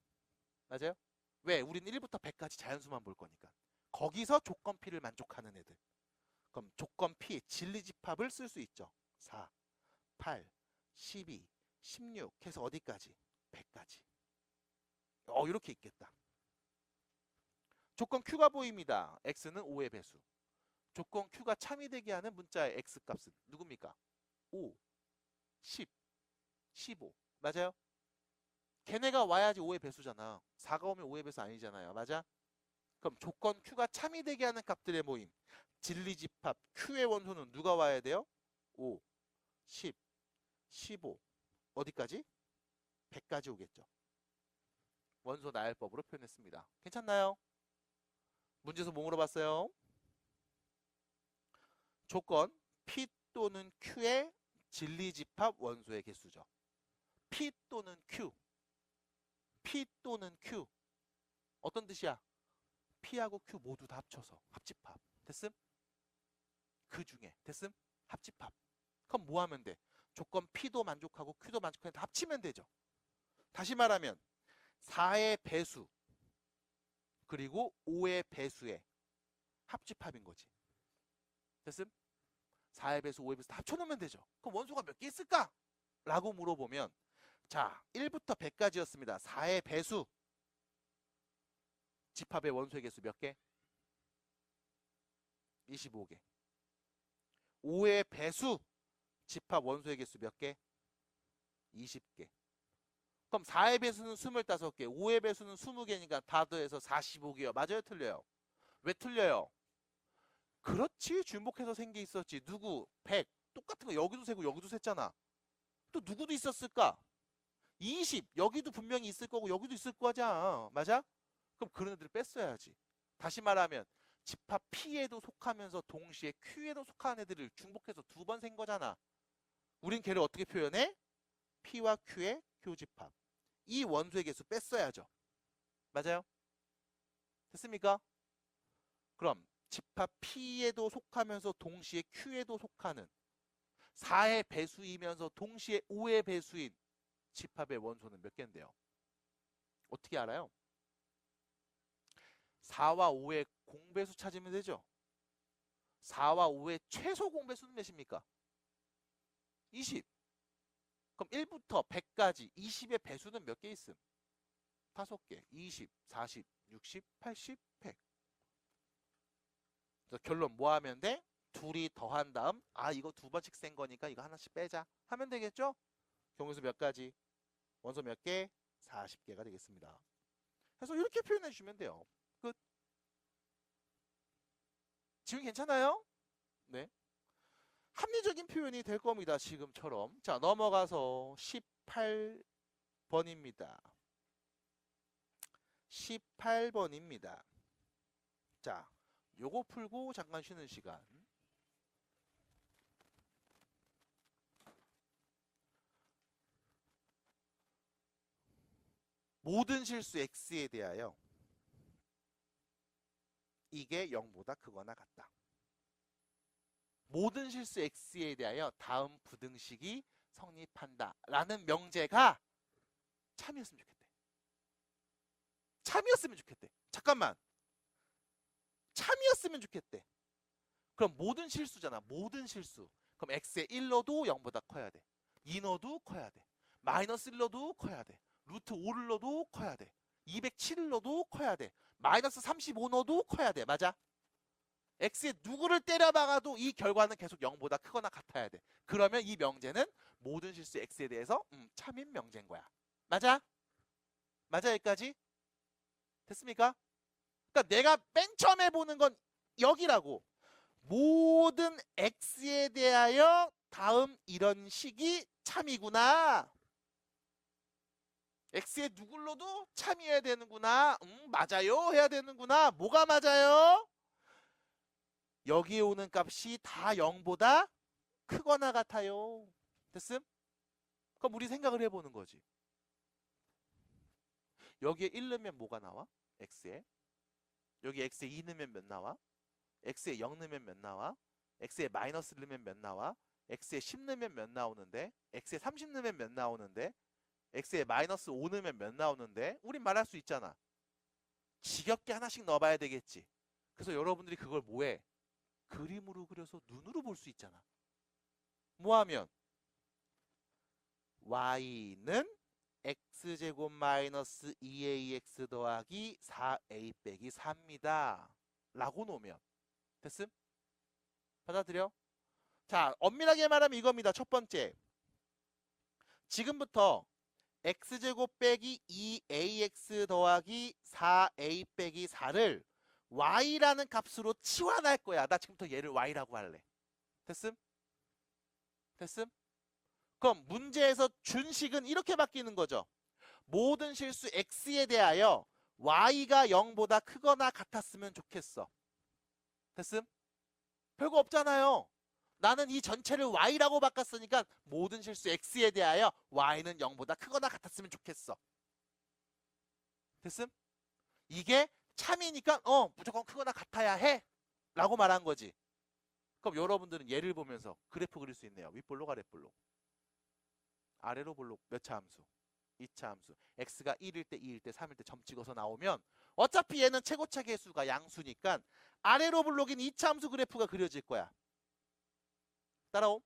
맞아요? 왜? 우린 1부터 100까지 자연수만 볼 거니까. 거기서 조건 P를 만족하는 애들. 그럼 조건 P 진리집합을 쓸 수 있죠. 4, 8, 12, 16 해서 어디까지? 100까지. 이렇게 있겠다. 조건 Q가 보입니다. X는 5의 배수. 조건 Q가 참이되게 하는 문자의 X값은 누굽니까? 5, 10, 15. 맞아요? 걔네가 와야지 5의 배수잖아. 4가 오면 5의 배수 아니잖아요. 맞아? 그럼 조건 Q가 참이되게 하는 값들의 모임. 진리집합 Q의 원소는 누가 와야 돼요? 5, 10, 15. 어디까지? 100까지 오겠죠. 원소 나열법으로 표현했습니다. 괜찮나요? 문제에서 뭐 물어봤어요? 조건 P 또는 Q의 진리집합 원소의 개수죠. P 또는 Q. P 또는 Q. 어떤 뜻이야? P하고 Q 모두 다 합쳐서 합집합. 됐음? 그 중에 됐음? 합집합. 그럼 뭐 하면 돼? 조건 P도 만족하고 Q도 만족하는 다 합치면 되죠. 다시 말하면 4의 배수 그리고 5의 배수의 합집합인 거지. 됐음? 4의 배수, 5의 배수 다 합쳐놓으면 되죠. 그럼 원소가 몇 개 있을까? 라고 물어보면 자, 1부터 100까지였습니다. 4의 배수 집합의 원소의 개수 몇 개? 25개. 5의 배수 집합 원소의 개수 몇 개? 20개. 그럼 4의 배수는 25개, 5의 배수는 20개니까 다 더해서 45개요. 맞아요? 틀려요? 왜 틀려요? 그렇지, 주목해서 생겨 있었지. 누구? 100. 똑같은 거 여기도 세고 여기도 셌잖아. 또 누구도 있었을까? 20. 여기도 분명히 있을 거고 여기도 있을 거잖아. 맞아? 그럼 그런 애들을 뺐어야지. 다시 말하면 집합 P에도 속하면서 동시에 Q에도 속하는 애들을 중복해서 두 번 센 거잖아. 우린 걔를 어떻게 표현해? P와 Q의 교집합. 이 원소의 개수 뺐어야죠. 맞아요? 됐습니까? 그럼 집합 P에도 속하면서 동시에 Q에도 속하는 4의 배수이면서 동시에 5의 배수인 집합의 원소는 몇 개인데요? 어떻게 알아요? 4와 5의 공배수 찾으면 되죠. 4와 5의 최소 공배수는 몇입니까? 20. 그럼 1부터 100까지 20의 배수는 몇 개 있음? 5개. 20, 40, 60, 80, 100. 그래서 결론 뭐 하면 돼? 둘이 더한 다음 이거 두 번씩 센 거니까 이거 하나씩 빼자 하면 되겠죠? 경우수 몇 가지? 원소 몇 개? 40개가 되겠습니다. 그래서 이렇게 표현해 주면 돼요. 끝. 지금 괜찮아요? 네. 합리적인 표현이 될 겁니다. 지금처럼. 자, 넘어가서 18번입니다. 18번입니다. 자, 요거 풀고 잠깐 쉬는 시간. 모든 실수 x에 대하여 이게 0보다 크거나 같다. 모든 실수 x에 대하여 다음 부등식이 성립한다 라는 명제가 참이었으면 좋겠대. 참이었으면 좋겠대. 잠깐만. 참이었으면 좋겠대. 그럼 모든 실수잖아. 모든 실수. 그럼 x의 1로도 0보다 커야 돼. 2 넣어도 커야 돼. 마이너스 1 넣어도 커야 돼. 루트 5를 넣어도 커야 돼. 207을 넣어도 커야 돼. 마이너스 35 넣어도 커야 돼. 맞아? x에 누구를 때려박아도 이 결과는 계속 0보다 크거나 같아야 돼. 그러면 이 명제는 모든 실수 x에 대해서 참인 명제인 거야. 맞아? 맞아 여기까지? 됐습니까? 그러니까 내가 맨 처음에 보는 건 여기라고. 모든 x에 대하여 다음 이런 식이 참이구나. x에 누굴로도 참여해야 되는구나. 맞아요. 해야 되는구나. 뭐가 맞아요? 여기에 오는 값이 다 0보다 크거나 같아요. 됐음? 그럼 우리 생각을 해보는 거지. 여기에 1 넣으면 뭐가 나와? x에. 여기 x에 2 넣으면 몇 나와? x에 0 넣으면 몇 나와? x에 마이너스 넣으면 몇 나와? x에 10 넣으면 몇 나오는데? x에 30 넣으면 몇 나오는데? x에 마이너스 5 넣으면 몇 나오는데? 우린 말할 수 있잖아. 지겹게 하나씩 넣어봐야 되겠지. 그래서 여러분들이 그걸 뭐해? 그림으로 그려서 눈으로 볼 수 있잖아. 뭐하면? y는 x제곱 마이너스 2ax 더하기 4a 빼기 4입니다. 라고 놓으면. 됐음? 받아들여? 자, 엄밀하게 말하면 이겁니다. 첫 번째. 지금부터 x제곱 빼기 2ax 더하기 4a 빼기 4를 y라는 값으로 치환할 거야. 나 지금부터 얘를 y라고 할래. 됐음? 됐음? 그럼 문제에서 준 식은 이렇게 바뀌는 거죠. 모든 실수 x에 대하여 y가 0보다 크거나 같았으면 좋겠어. 됐음? 별거 없잖아요. 나는 이 전체를 y라고 바꿨으니까 모든 실수 x에 대하여 y는 0보다 크거나 같았으면 좋겠어. 됐음? 이게 참이니까 무조건 크거나 같아야 해 라고 말한 거지. 그럼 여러분들은 예를 보면서 그래프 그릴 수 있네요. 윗볼록 아랫볼록. 아래로 볼록 몇 차 함수? 2차 함수. x가 1일 때 2일 때 3일 때 점 찍어서 나오면 어차피 얘는 최고차 계수가 양수니까 아래로 볼록인 2차 함수 그래프가 그려질 거야. 따라옴?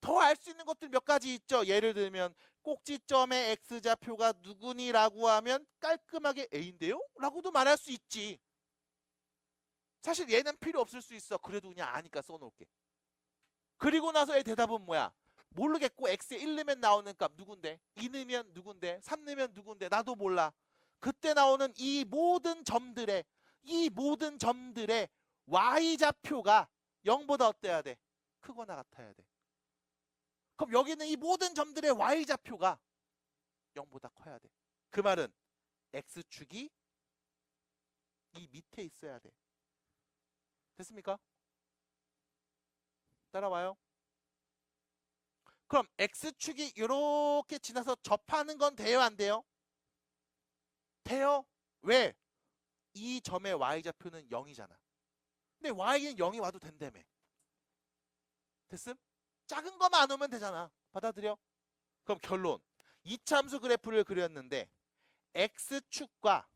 더 알 수 있는 것들 몇 가지 있죠. 예를 들면 꼭지점의 x좌표가 누구니? 라고 하면 깔끔하게 a인데요? 라고도 말할 수 있지. 사실 얘는 필요 없을 수 있어. 그래도 그냥 아니까 써놓을게. 그리고 나서의 대답은 뭐야? 모르겠고 x에 1 넣으면 나오는 값 누군데? 2 넣으면 누군데? 3 넣으면 누군데? 나도 몰라. 그때 나오는 이 모든 점들의 y좌표가 0보다 어때야 돼? 크거나 같아야 돼. 그럼 여기는 이 모든 점들의 y좌표가 0보다 커야 돼. 그 말은 x축이 이 밑에 있어야 돼. 됐습니까? 따라와요. 그럼 x축이 이렇게 지나서 접하는 건 돼요? 안 돼요? 돼요. 왜? 이 점의 y좌표는 0이잖아. 근데 y는 0이 와도 된다며. 됐음? 작은 것만 안 오면 되잖아. 받아들여? 그럼 결론. 이참수 그래프를 그렸는데 x축과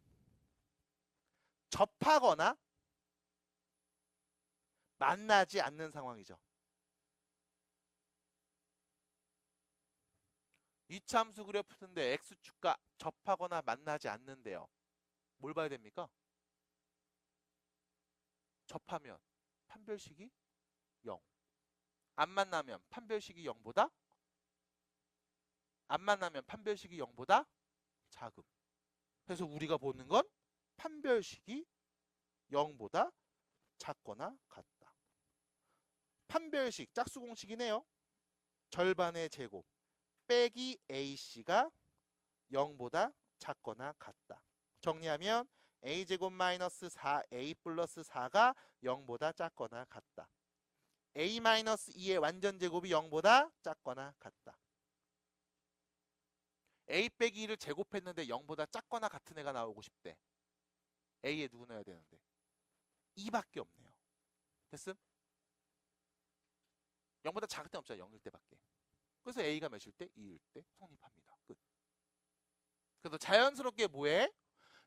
접하거나 만나지 않는 상황이죠. 이참수 그래프인데 x축과 접하거나 만나지 않는데요. 뭘 봐야 됩니까? 접하면 판별식이 0. 안 만나면 판별식이 0보다 작음. 그래서 우리가 보는 건 판별식이 0보다 작거나 같다. 판별식 짝수공식이네요. 절반의 제곱 빼기 ac가 0보다 작거나 같다. 정리하면 a제곱 마이너스 4a 플러스 4가 0보다 작거나 같다. a 마이너스 2의 완전제곱이 0보다 작거나 같다. a 빼기 2를 제곱했는데 0보다 작거나 같은 애가 나오고 싶대. a에 누구 넣어야 되는데? 2밖에 없네요. 됐음? 0보다 작을 때 없잖아. 0일 때밖에. 그래서 a가 몇일 때? 2일 때 성립합니다. 끝. 그래서 자연스럽게 뭐해?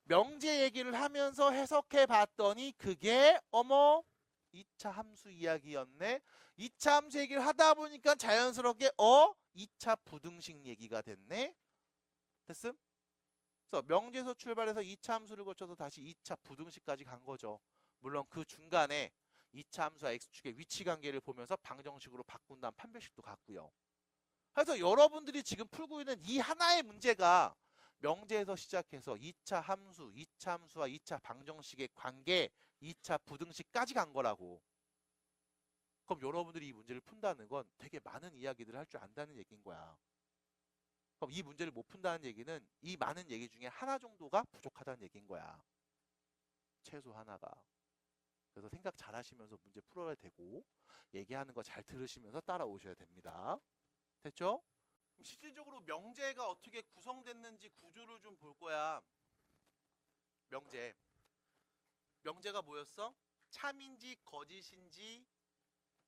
명제 얘기를 하면서 해석해 봤더니 그게 2차 함수 이야기였네. 2차 함수 얘기를 하다 보니까 자연스럽게 2차 부등식 얘기가 됐네. 됐음? 그래서 명제에서 출발해서 2차 함수를 거쳐서 다시 2차 부등식까지 간 거죠. 물론 그 중간에 2차 함수와 x축의 위치 관계를 보면서 방정식으로 바꾼 다음 판별식도 갔고요. 그래서 여러분들이 지금 풀고 있는 이 하나의 문제가 명제에서 시작해서 2차 함수, 2차 함수와 2차 방정식의 관계, 2차 부등식까지 간 거라고. 그럼 여러분들이 이 문제를 푼다는 건 되게 많은 이야기들을 할 줄 안다는 얘기인 거야. 그럼 이 문제를 못 푼다는 얘기는 이 많은 얘기 중에 하나 정도가 부족하다는 얘기인 거야. 최소 하나가. 그래서 생각 잘 하시면서 문제 풀어야 되고 얘기하는 거 잘 들으시면서 따라오셔야 됩니다. 됐죠? 그럼 실질적으로 명제가 어떻게 구성됐는지 구조를 좀 볼 거야. 명제. 명제가 뭐였어? 참인지 거짓인지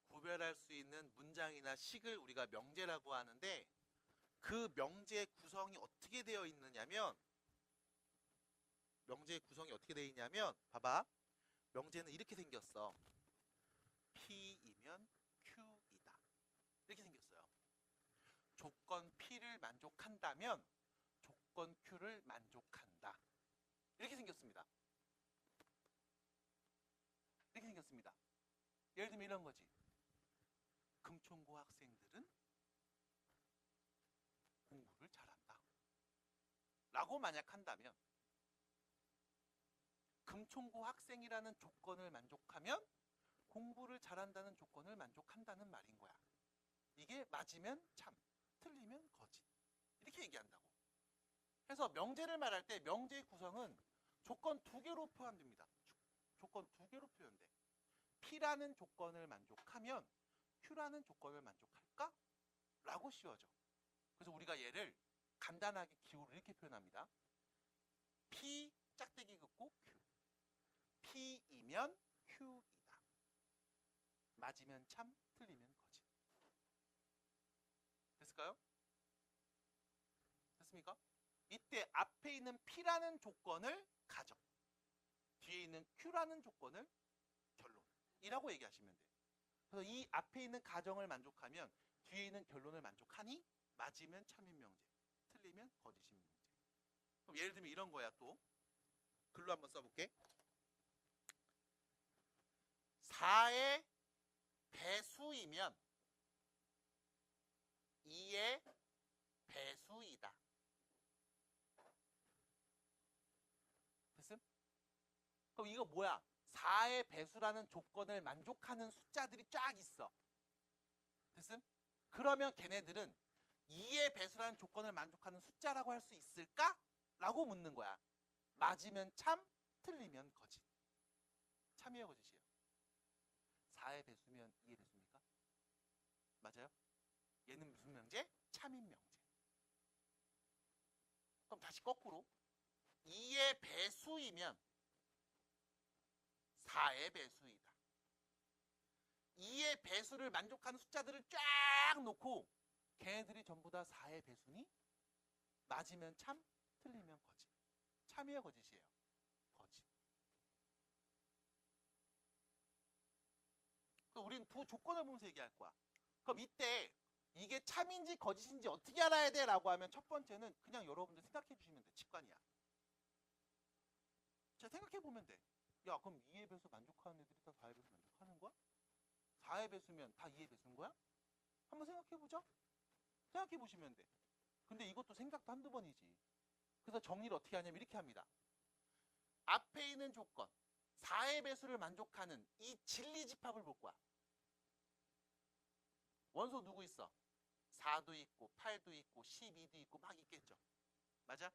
구별할 수 있는 문장이나 식을 우리가 명제라고 하는데 그 명제의 구성이 어떻게 되어 있느냐면 봐봐. 명제는 이렇게 생겼어. P이면 Q이다. 이렇게 생겼어요. 조건 P를 만족한다면 조건 Q를 만족한다. 이렇게 생겼습니다. 이렇게 생겼습니다. 예를 들면 이런 거지. 금총고 학생들은 공부를 잘한다. 라고 만약 한다면 금총고 학생이라는 조건을 만족하면 공부를 잘한다는 조건을 만족한다는 말인 거야. 이게 맞으면 참, 틀리면 거짓. 이렇게 얘기한다고. 그래서 명제를 말할 때 명제의 구성은 조건 두 개로 표현됩니다. 조건 두 개로 표현돼. P라는 조건을 만족하면 Q라는 조건을 만족할까? 라고 씌워져. 그래서 우리가 얘를 간단하게 기호를 이렇게 표현합니다. P 짝대기 긋고 Q. P이면 Q이다. 맞으면 참, 틀리면 거짓. 됐을까요? 됐습니까? 이때 앞에 있는 P라는 조건을 가정, 뒤에 있는 Q라는 조건을 결론이라고 얘기하시면 돼요. 그래서 이 앞에 있는 가정을 만족하면 뒤에 있는 결론을 만족하니 맞으면 참인 명제, 틀리면 거짓인 명제. 그럼 예를 들면 이런 거야. 또 글로 한번 써볼게. 4의 배수이면 2의 배수이다. 됐음? 그럼 이거 뭐야? 4의 배수라는 조건을 만족하는 숫자들이 쫙 있어. 됐음? 그러면 걔네들은 2의 배수라는 조건을 만족하는 숫자라고 할 수 있을까? 라고 묻는 거야. 맞으면 참, 틀리면 거짓. 참이에요, 거짓이에요? 4의 배수면 2의 배수입니까? 맞아요? 얘는 무슨 명제? 참인 명제. 그럼 다시 거꾸로 2의 배수이면 4의 배수이다. 2의 배수를 만족하는 숫자들을 쫙 놓고 걔네들이 전부 다 4의 배수니? 맞으면 참, 틀리면 거짓. 참이에요, 거짓이에요? 거짓. 그럼 우리는 두 조건을 보면서 얘기할 거야. 그럼 이때 이게 참인지 거짓인지 어떻게 알아야 돼? 라고 하면 첫 번째는 그냥 여러분들 생각해 주시면 돼. 직관이야. 자, 생각해 보면 돼. 야, 그럼 2의 배수 만족하는 애들이 다 4의 배수 만족하는 거야? 4의 배수면 다 2의 배수인 거야? 한번 생각해 보죠. 생각해 보시면 돼. 근데 이것도 생각도 한두 번이지. 그래서 정리를 어떻게 하냐면 이렇게 합니다. 앞에 있는 조건 4의 배수를 만족하는 이 진리집합을 볼 거야. 원소 누구 있어? 4도 있고 8도 있고 12도 있고 막 있겠죠. 맞아?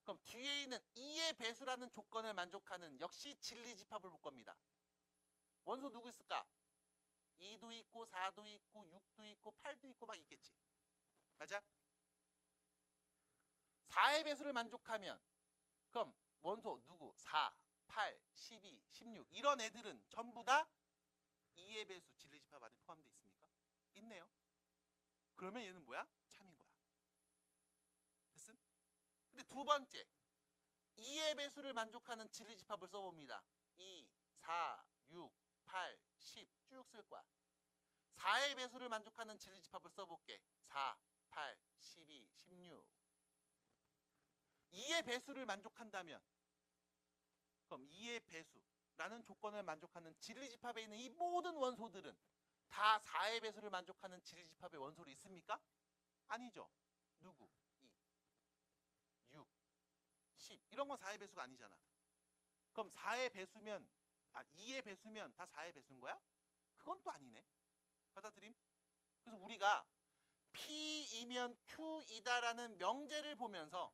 그럼 뒤에 있는 2의 배수라는 조건을 만족하는 역시 진리집합을 볼 겁니다. 원소 누구 있을까? 2도 있고 4도 있고 6도 있고 8도 있고 막 있겠지. 맞아? 4의 배수를 만족하면 그럼 원소 누구? 4, 8, 12, 16 이런 애들은 전부 다 2의 배수 진리집합 안에 포함되어 있습니까? 있네요. 그러면 얘는 뭐야? 참인 거야. 됐음? 근데 두 번째 2의 배수를 만족하는 진리집합을 써봅니다. 2, 4, 6, 8, 10 쭉 쓸 거야. 4의 배수를 만족하는 진리집합을 써볼게. 4, 8, 12, 16 2의 배수를 만족한다면 그럼 2의 배수라는 조건을 만족하는 진리집합에 있는 이 모든 원소들은 다 4의 배수를 만족하는 진리집합의 원소로 있습니까? 아니죠. 누구? 2, 6, 10 이런 건 4의 배수가 아니잖아. 그럼 4의 배수면 2의 배수면 다 4의 배수인 거야? 그건 또 아니네. 받아들임? 그래서 우리가 P이면 Q이다라는 명제를 보면서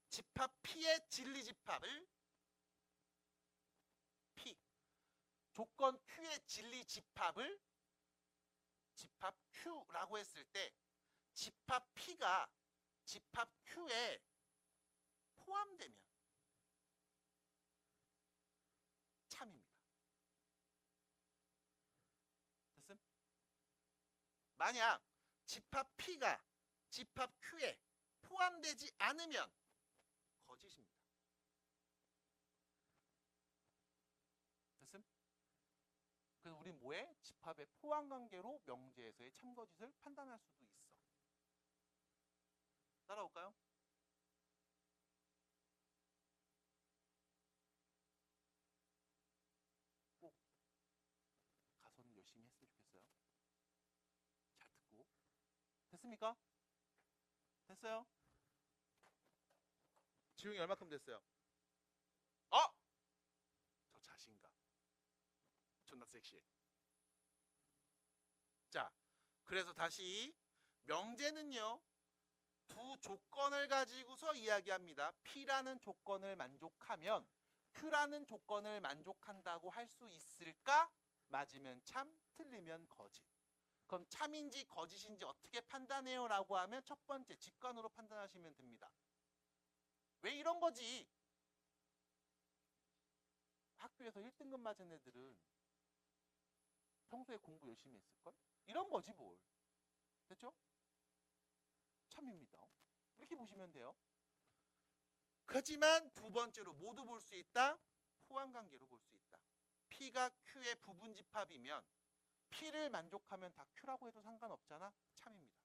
집합 P의 진리집합을 P, 조건 Q의 진리집합을 집합 Q라고 했을 때 집합 P가 집합 Q에 포함되면 참입니다. 됐음? 만약 집합 P가 집합 Q에 포함되지 않으면 거짓입니다. 됐음? 그래서 우린 뭐해? 집합의 포함관계로 명제에서의 참거짓을 판단할 수도 있어. 따라올까요? 꼭 가서는 열심히 했으면 좋겠어요. 잘 듣고. 됐습니까? 됐어요? 지웅이 얼마큼 됐어요? 저 자신감 존나 섹시해. 자, 그래서 다시 명제는요 두 조건을 가지고서 이야기합니다. P라는 조건을 만족하면 Q라는 조건을 만족한다고 할 수 있을까? 맞으면 참, 틀리면 거짓. 그럼 참인지 거짓인지 어떻게 판단해요? 라고 하면 첫 번째 직관으로 판단하시면 됩니다. 왜 이런 거지? 학교에서 1등급 맞은 애들은 평소에 공부 열심히 했을걸? 이런 거지 뭘. 됐죠? 참입니다. 이렇게 보시면 돼요. 하지만 두 번째로 모두 볼 수 있다. 포함관계로 볼 수 있다. P가 Q의 부분집합이면 P를 만족하면 다 Q라고 해도 상관없잖아. 참입니다.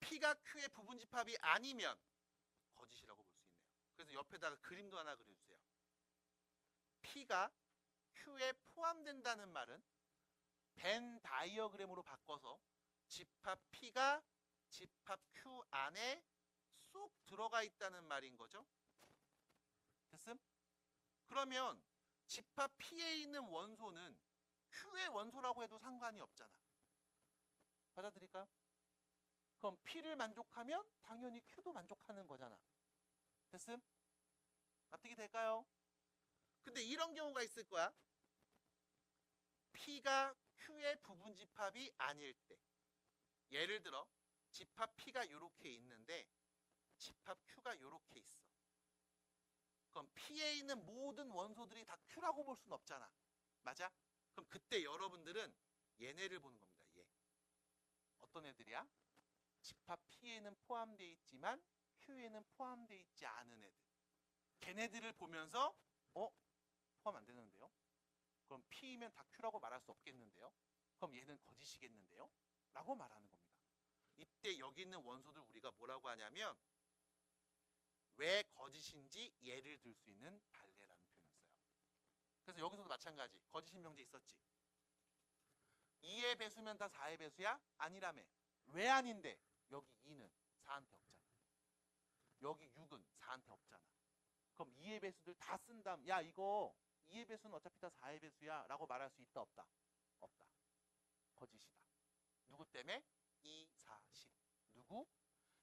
P가 Q의 부분집합이 아니면 거짓이라고 볼 수 있네요. 그래서 옆에다가 그림도 하나 그려주세요. P가 Q에 포함된다는 말은 벤 다이어그램으로 바꿔서 집합 P가 집합 Q 안에 쏙 들어가 있다는 말인 거죠. 됐음? 그러면 집합 P에 있는 원소는 Q의 원소라고 해도 상관이 없잖아. 받아들일까요? 그럼 P를 만족하면 당연히 Q도 만족하는 거잖아. 됐음? 납득이 될까요? 근데 이런 경우가 있을 거야. P가 Q의 부분집합이 아닐 때. 예를 들어 집합 P가 이렇게 있는데 집합 Q가 이렇게 있어. 그럼 P에 있는 모든 원소들이 다 Q라고 볼 수는 없잖아. 맞아? 그럼 그때 여러분들은 얘네를 보는 겁니다. 얘. 어떤 애들이야? 집합 P에는 포함되어 있지만 Q에는 포함되어 있지 않은 애들. 걔네들을 보면서 포함 안 되는데요? 그럼 P이면 다 Q라고 말할 수 없겠는데요? 그럼 얘는 거짓이겠는데요? 라고 말하는 겁니다. 이때 여기 있는 원소들 우리가 뭐라고 하냐면 왜 거짓인지 예를 들 수 있는 발레라는 표현을 써요. 그래서 여기서도 마찬가지. 거짓인 명제 있었지. 2의 배수면 다 4의 배수야? 아니라며. 왜 아닌데? 여기 2는 4한테 없잖아. 여기 6은 4한테 없잖아. 그럼 2의 배수들 다 쓴 다음 야 이거 2의 배수는 어차피 다 4의 배수야 라고 말할 수 있다 없다? 없다. 거짓이다. 누구 때문에? 2, 4, 10. 누구?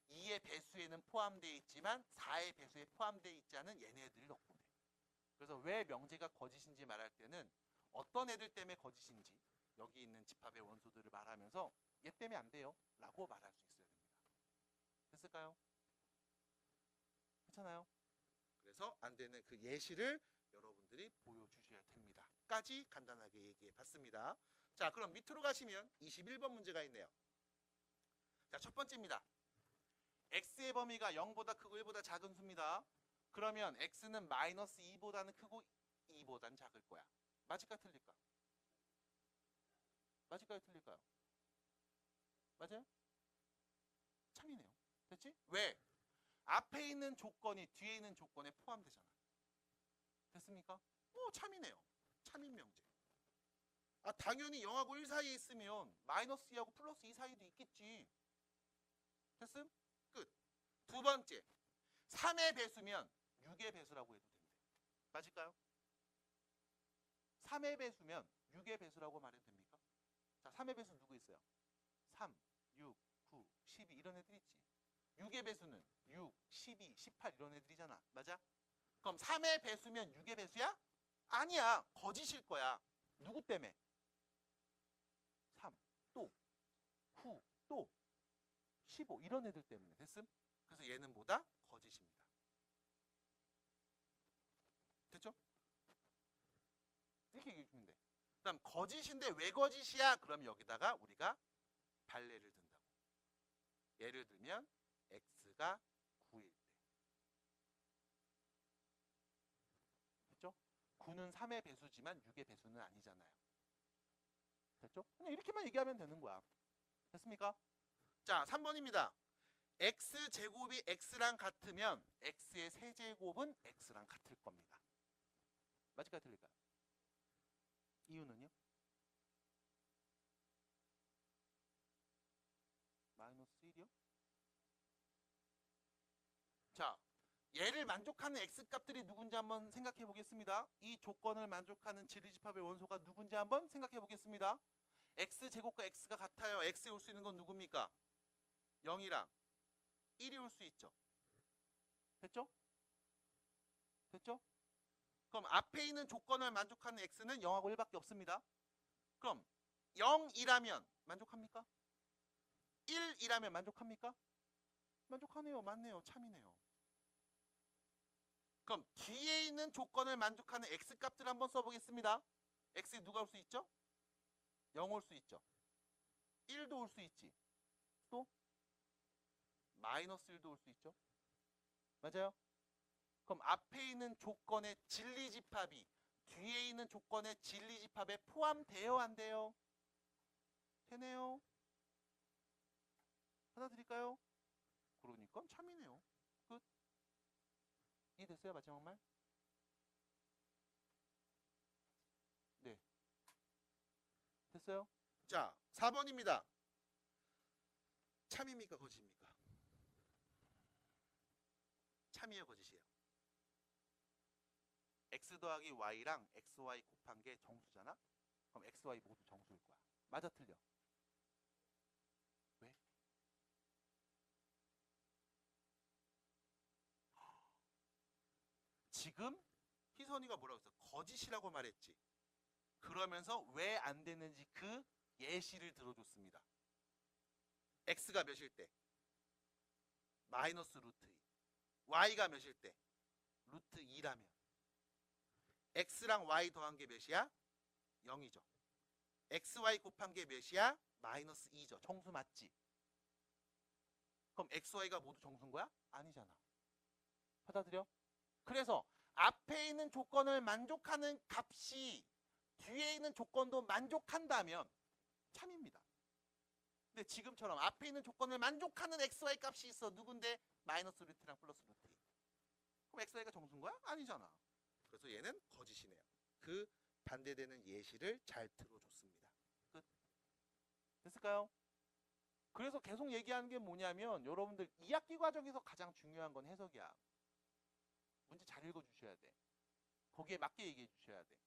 2의 배수에는 포함되어 있지만 4의 배수에 포함되어 있지 않은 얘네들 덕분에. 그래서 왜 명제가 거짓인지 말할 때는 어떤 애들 때문에 거짓인지 여기 있는 집합의 원소들을 말하면서 얘 때문에 안 돼요 라고 말할 수 있어야 됩니다. 됐을까요? 괜찮아요? 그래서 안 되는 그 예시를 여러분들이 보여주셔야 됩니다. 까지 간단하게 얘기해 봤습니다. 자, 그럼 밑으로 가시면 21번 문제가 있네요. 자, 첫 번째입니다. x의 범위가 0보다 크고 1보다 작은 수입니다. 그러면 x는 마이너스 2보다는 크고 2보다는 작을 거야. 맞을까 틀릴까? 맞을까요 틀릴까요? 맞아요? 참이네요. 됐지? 왜? 앞에 있는 조건이 뒤에 있는 조건에 포함되잖아. 됐습니까? 참이네요. 참인 명제. 당연히 0하고 1 사이에 있으면 마이너스 2하고 플러스 2 사이도 있겠지. 됐음? 끝. 두 번째. 3의 배수면 6의 배수라고 해도 된대. 맞을까요? 3의 배수면 6의 배수라고 말해도 됩니까? 자, 3의 배수 누구 있어요? 3, 6, 9, 12 이런 애들 있지. 6의 배수는 6, 12, 18 이런 애들이잖아. 맞아? 그럼 3의 배수면 6의 배수야? 아니야. 거짓일 거야. 누구 때문에? 3, 또 9, 또 15 이런 애들 때문에. 됐음? 그래서 얘는 뭐다? 거짓입니다. 됐죠? 이렇게 얘기해 주면 돼. 그 다음 거짓인데 왜 거짓이야? 그럼 여기다가 우리가 발레를 든다고. 예를 들면 x가 9일 때. 됐죠? 9는 3의 배수지만 6의 배수는 아니잖아요. 됐죠? 그냥 이렇게만 얘기하면 되는 거야. 됐습니까? 자, 3번입니다. x제곱이 x랑 같으면 x의 세제곱은 x랑 같을 겁니다. 맞을까요? 틀릴까요? 이유는요? 마이너스 1이요? 자, 얘를 만족하는 x값들이 누군지 한번 생각해 보겠습니다. 이 조건을 만족하는 진리집합의 원소가 누군지 한번 생각해 보겠습니다. x제곱과 x가 같아요. x에 올 수 있는 건 누굽니까? 0이랑 1이 올 수 있죠. 됐죠? 됐죠? 그럼 앞에 있는 조건을 만족하는 x는 0하고 1밖에 없습니다. 그럼 0이라면 만족합니까? 1이라면 만족합니까? 만족하네요. 맞네요. 참이네요. 그럼 뒤에 있는 조건을 만족하는 x값들 한번 써보겠습니다. x에 누가 올 수 있죠? 0 올 수 있죠. 1도 올 수 있지. 또 마이너스 1도 올 수 있죠. 맞아요? 그럼 앞에 있는 조건의 진리집합이 뒤에 있는 조건의 진리집합에 포함돼요? 안 돼요? 되네요. 받아들일까요? 그러니까 참이네요. 끝. 이해됐어요? 마지막 말? 네. 됐어요? 자, 4번입니다. 참입니까? 거짓입니까? 참이에요? 거짓이에요? x 더하기 y랑 xy 곱한 게 정수잖아? 그럼 xy 모두 정수일 거야. 맞아 틀려? 왜? 지금 희선이가 뭐라고 했어? 거짓이라고 말했지. 그러면서 왜 안 되는지 그 예시를 들어줬습니다. x가 몇일 때? 마이너스 루트 2. y가 몇일 때? 루트 2라면 x랑 y 더한 게 몇이야? 0이죠. xy 곱한 게 몇이야? 마이너스 2죠. 정수 맞지? 그럼 xy가 모두 정수인 거야? 아니잖아. 받아들여? 그래서 앞에 있는 조건을 만족하는 값이 뒤에 있는 조건도 만족한다면 참입니다. 근데 지금처럼 앞에 있는 조건을 만족하는 xy 값이 있어. 누군데? 마이너스 루트랑 플러스 루트. 그럼 xy가 정수인 거야? 아니잖아. 그래서 얘는 거짓이네요. 그 반대되는 예시를 잘 들어줬습니다. 끝. 됐을까요? 그래서 계속 얘기하는 게 뭐냐면 여러분들 2학기 과정에서 가장 중요한 건 해석이야. 문제 잘 읽어주셔야 돼. 거기에 맞게 얘기해 주셔야 돼.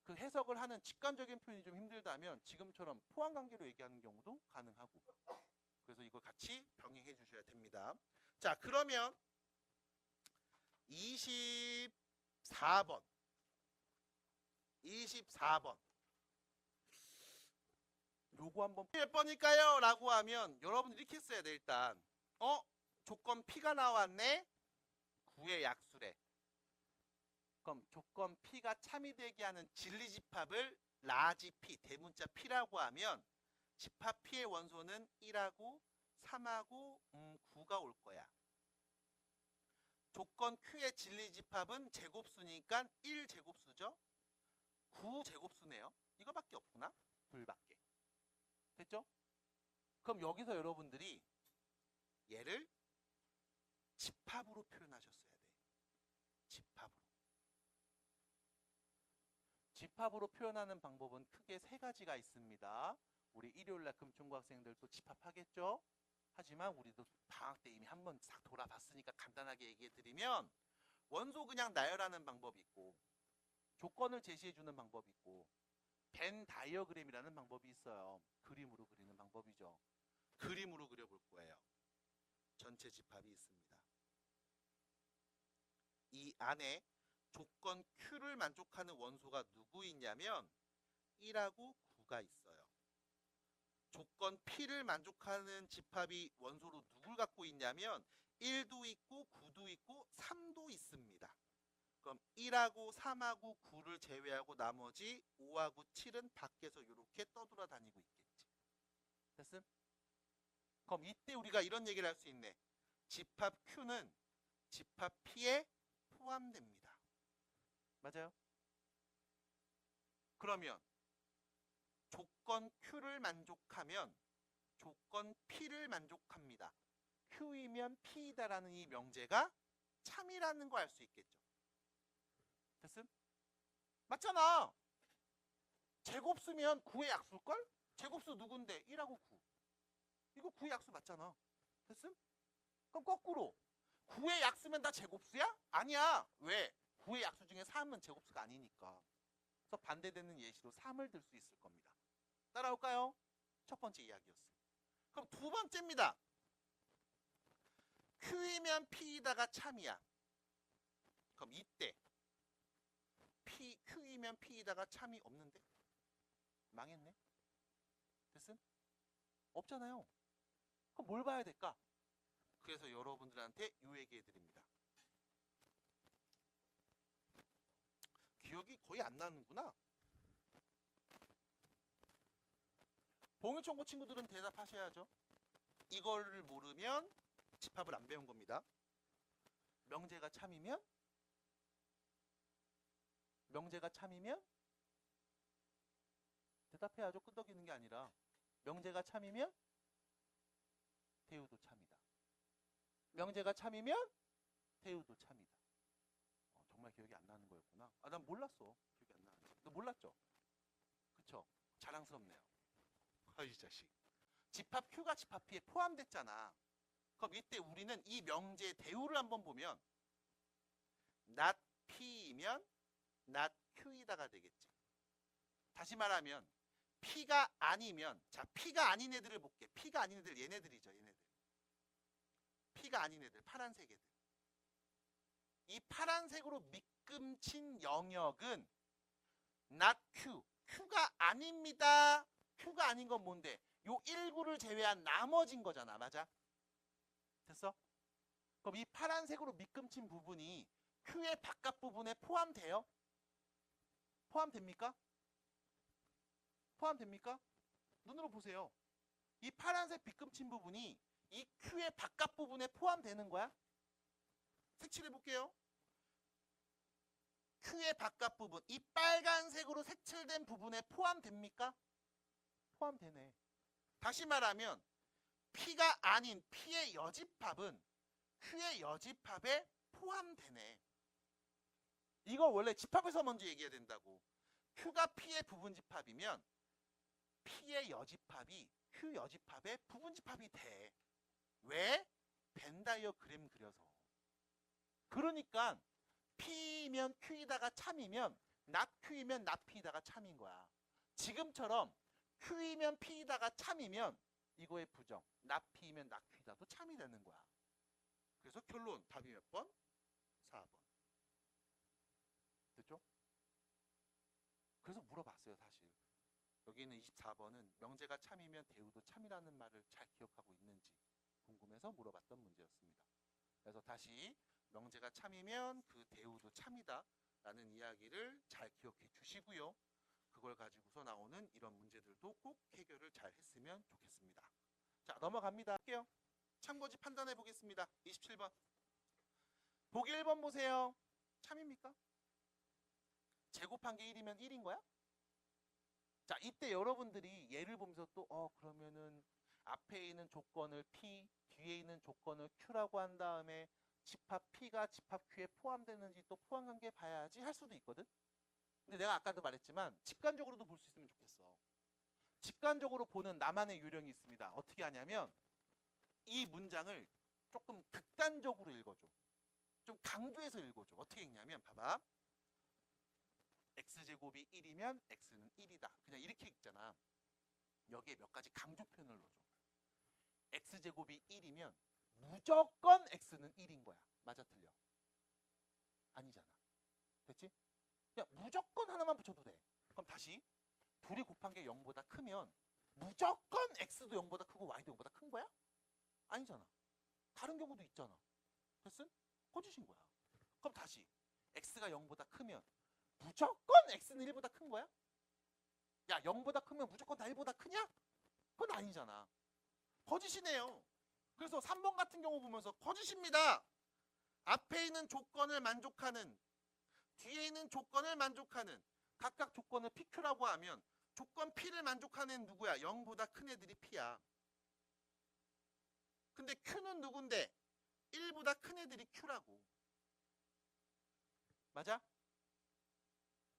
그 해석을 하는 직관적인 표현이 좀 힘들다면 지금처럼 포함관계로 얘기하는 경우도 가능하고. 그래서 이걸 같이 병행해 주셔야 됩니다. 자, 그러면 24번. 24번. 요거 한번 몇 번일까요? 라고 하면 여러분 이렇게 써야 돼. 일단 조건 P가 나왔네. 9의 약수래. 그럼 조건 P가 참이 되게 하는 진리집합을 라지 P, 대문자 P라고 하면 집합 P의 원소는 1하고 3하고 9가 올 거야. 조건 Q의 진리집합은 제곱수니까 1제곱수죠. 9제곱수네요. 이거밖에 없구나. 둘밖에. 됐죠? 그럼 여기서 여러분들이 얘를 집합으로 표현하셨어야 돼. 집합으로. 집합으로 표현하는 방법은 크게 세 가지가 있습니다. 우리 일요일날 금총고 학생들도 집합하겠죠? 하지만 우리도 방학 때 이미 한번 싹 돌아봤으니까 간단하게 얘기해드리면 원소 그냥 나열하는 방법이 있고 조건을 제시해주는 방법이 있고 벤 다이어그램이라는 방법이 있어요. 그림으로 그리는 방법이죠. 그림으로 그려볼 거예요. 전체 집합이 있습니다. 이 안에 조건 Q를 만족하는 원소가 누구 있냐면 1하고 9가 있어요. 조건 P를 만족하는 집합이 원소로 누굴 갖고 있냐면 1도 있고 9도 있고 3도 있습니다. 그럼 1하고 3하고 9를 제외하고 나머지 5하고 7은 밖에서 이렇게 떠돌아다니고 있겠지. 됐음? 그럼 이때 우리가 이런 얘기를 할 수 있네. 집합 Q는 집합 P에 포함됩니다. 맞아요? 그러면 조건 Q를 만족하면 조건 P를 만족합니다. Q이면 P이다라는 이 명제가 참이라는 거 알 수 있겠죠. 됐음? 맞잖아. 제곱수면 9의 약수일걸? 제곱수 누군데? 1하고 9. 이거 9의 약수 맞잖아. 됐음? 그럼 거꾸로 9의 약수면 다 제곱수야? 아니야. 왜? 9의 약수 중에 3은 제곱수가 아니니까. 그래서 반대되는 예시로 3을 들 수 있을 겁니다. 따라올까요? 첫 번째 이야기였어요. 그럼 두 번째입니다. Q이면 P이다가 참이야. 그럼 이때 Q이면 P이다가 참이 없는데? 망했네. 됐음? 없잖아요. 그럼 뭘 봐야 될까? 그래서 여러분들한테 요 얘기해 드립니다. 기억이 거의 안 나는구나. 봉유총고 친구들은 대답하셔야죠. 이거를 모르면 집합을 안 배운 겁니다. 명제가 참이면? 명제가 참이면? 대답해야죠. 끄덕이는 게 아니라. 명제가 참이면? 대우도 참이다. 명제가 참이면? 대우도 참이다. 정말 기억이 안 나는 거였구나. 아, 난 몰랐어. 기억이 안 나는지. 너 몰랐죠? 그쵸? 자랑스럽네요. 이 자식. 집합 Q가 집합 P에 포함됐잖아. 그럼 이때 우리는 이 명제의 대우를 한번 보면 not P이면 not Q이다가 되겠지. 다시 말하면 P가 아니면, 자, P가 아닌 애들을 볼게. P가 아닌 애들 얘네들이죠. 얘네들. P가 아닌 애들, 파란색 애들. 이 파란색으로 밑금친 영역은 not Q, Q가 아닙니다. Q가 아닌 건 뭔데? 요 1구를 제외한 나머진 거잖아. 맞아? 됐어? 그럼 이 파란색으로 밑금친 부분이 Q의 바깥 부분에 포함돼요? 포함됩니까? 포함됩니까? 눈으로 보세요. 이 파란색 밑금친 부분이 이 Q의 바깥 부분에 포함되는 거야? 색칠해 볼게요. Q의 바깥 부분, 이 빨간색으로 색칠된 부분에 포함됩니까? 포함되네. 다시 말하면 P가 아닌 P의 여집합은 Q의 여집합에 포함되네. 이거 원래 집합에서 먼저 얘기해야 된다고. Q가 P의 부분집합이면 P의 여집합이 Q 여집합의 부분집합이 돼. 왜? 벤 다이어그램 그려서. 그러니까 P면 Q이다가 참이면 not Q이면 not P이다가 참인 거야. 지금처럼 Q이면 P이다가 참이면 이거의 부정 not P이면 not Q이다도 참이 되는 거야. 그래서 결론 답이 몇 번? 4번. 됐죠? 그래서 물어봤어요. 사실 여기 있는 24번은 명제가 참이면 대우도 참이라는 말을 잘 기억하고 있는지 궁금해서 물어봤던 문제였습니다. 그래서 다시 명제가 참이면 그 대우도 참이다 라는 이야기를 잘 기억해 주시고요. 그걸 가지고서 나오는 이런 문제들도 꼭 해결을 잘 했으면 좋겠습니다. 자, 넘어갑니다. 할게요. 참고지 판단해 보겠습니다. 27번. 보기 1번 보세요. 참입니까? 제곱한 게 1이면 1인 거야? 자, 이때 여러분들이 예를 보면서 또 그러면은 앞에 있는 조건을 P, 뒤에 있는 조건을 Q라고 한 다음에 집합 P가 집합 Q에 포함되는지 또 포함관계 봐야지 할 수도 있거든. 근데 내가 아까도 말했지만 직관적으로도 볼 수 있으면 좋겠어. 직관적으로 보는 나만의 요령이 있습니다. 어떻게 하냐면 이 문장을 조금 극단적으로 읽어줘. 좀 강조해서 읽어줘. 어떻게 읽냐면 봐봐. x제곱이 1이면 x는 1이다. 그냥 이렇게 읽잖아. 여기에 몇 가지 강조 표현을 넣어줘. x제곱이 1이면 무조건 x는 1인 거야. 맞아 틀려? 아니잖아. 됐지? 그냥 무조건 하나만 붙여도 돼. 그럼 다시 둘이 곱한 게 0보다 크면 무조건 x도 0보다 크고 y도 0보다 큰 거야? 아니잖아. 다른 경우도 있잖아. 됐음? 꺼주신 거야. 그럼 다시 x가 0보다 크면 무조건 x는 1보다 큰 거야? 야, 0보다 크면 무조건 다 1보다 크냐? 그건 아니잖아. 거짓이네요. 그래서 3번 같은 경우 보면서 거짓입니다. 앞에 있는 조건을 만족하는, 뒤에 있는 조건을 만족하는 각각 조건을 PQ라고 하면 조건 P를 만족하는 애는 누구야? 0보다 큰 애들이 P야. 근데 Q는 누군데? 1보다 큰 애들이 Q라고. 맞아?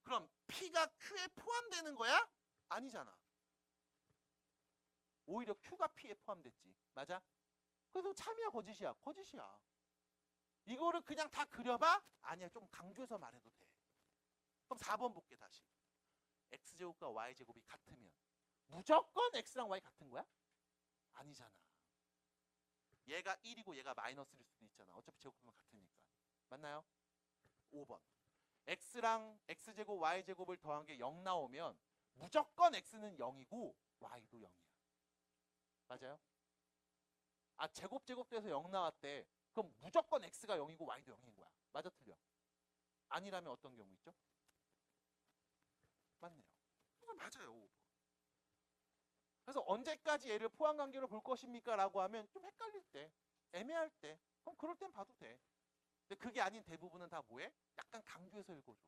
그럼 P가 Q에 포함되는 거야? 아니잖아. 오히려 Q가 P에 포함됐지. 맞아? 그래서 참이야 거짓이야? 거짓이야. 이거를 그냥 다 그려봐? 아니야. 좀 강조해서 말해도 돼. 그럼 4번 볼게 다시. x제곱과 y제곱이 같으면 무조건 x랑 y 같은 거야? 아니잖아. 얘가 1이고 얘가 마이너스일 수도 있잖아. 어차피 제곱하면 같으니까. 맞나요? 5번. x랑 x제곱 y제곱을 더한 게 0 나오면 무조건 x는 0이고 y도 0이야. 맞아요? 아, 제곱돼서 0 나왔대. 그럼 무조건 x가 0이고 y도 0인 거야. 맞아 틀려? 아니라면 어떤 경우 있죠? 맞네요. 맞아요. 그래서 언제까지 얘를 포함관계로 볼 것입니까? 라고 하면 좀 헷갈릴 때, 애매할 때, 그럼 그럴 땐 봐도 돼. 근데 그게 아닌 대부분은 다 뭐해? 약간 강조해서 읽어줘.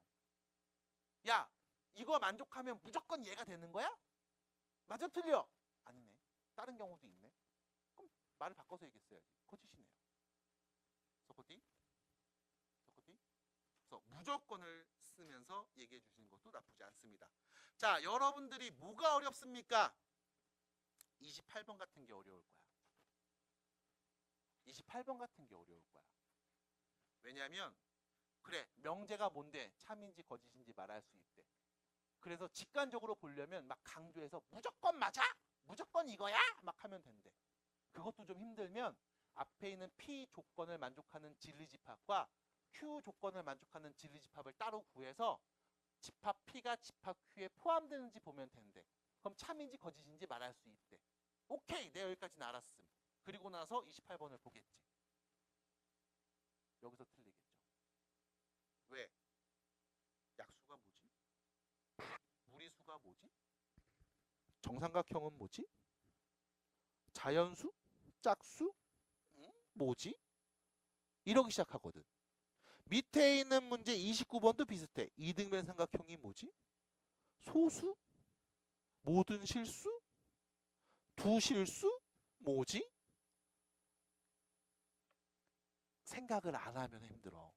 야, 이거 만족하면 무조건 얘가 되는 거야? 맞아 틀려? 아니네. 다른 경우도 있네. 그럼 말을 바꿔서 얘기했어야지. 거짓이네요. 서코티? 그래서 무조건을 쓰면서 얘기해 주시는 것도 나쁘지 않습니다. 자, 여러분들이 뭐가 어렵습니까? 28번 같은 게 어려울 거야. 28번 같은 게 어려울 거야. 왜냐면 그래, 명제가 뭔데 참인지 거짓인지 말할 수 있대. 그래서 직관적으로 보려면 막 강조해서 무조건 맞아? 무조건 이거야? 막 하면 된대. 그것도 좀 힘들면 앞에 있는 P 조건을 만족하는 진리집합과 Q 조건을 만족하는 진리집합을 따로 구해서 집합 P가 집합 Q에 포함되는지 보면 된대. 그럼 참인지 거짓인지 말할 수 있대. 오케이, 내가 여기까지는 알았음. 그리고 나서 28번을 보겠지. 여기서 틀리겠죠. 왜? 약수가 뭐지? 무리수가 뭐지? 정삼각형은 뭐지? 자연수? 짝수? 뭐지? 이러기 시작하거든. 밑에 있는 문제 29번도 비슷해. 이등변 삼각형이 뭐지? 소수? 모든 실수? 두 실수? 뭐지? 생각을 안 하면 힘들어.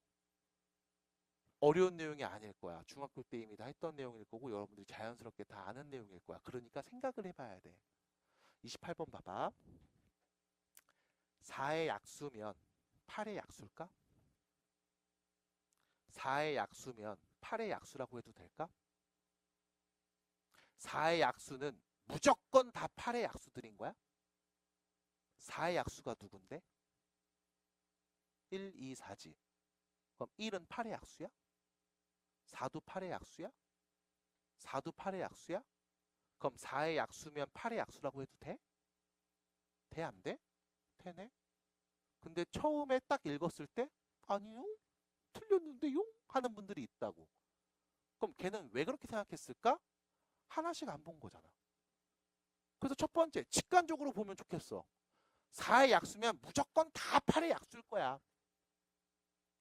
어려운 내용이 아닐 거야. 중학교 때 이미 다 했던 내용일 거고 여러분들이 자연스럽게 다 아는 내용일 거야. 그러니까 생각을 해봐야 돼. 28번 봐봐. 4의 약수면 8의 약수일까? 4의 약수면 8의 약수라고 해도 될까? 4의 약수는 무조건 다 8의 약수들인 거야? 4의 약수가 누군데? 1, 2, 4지. 그럼 1은 8의 약수야? 4도 8의 약수야? 4도 8의 약수야? 그럼 4의 약수면 8의 약수라고 해도 돼? 돼, 안 돼? 되네. 근데 처음에 딱 읽었을 때 아니요? 틀렸는데요? 하는 분들이 있다고. 그럼 걔는 왜 그렇게 생각했을까? 하나씩 안 본 거잖아. 그래서 첫 번째, 직관적으로 보면 좋겠어. 4의 약수면 무조건 다 8의 약수일 거야.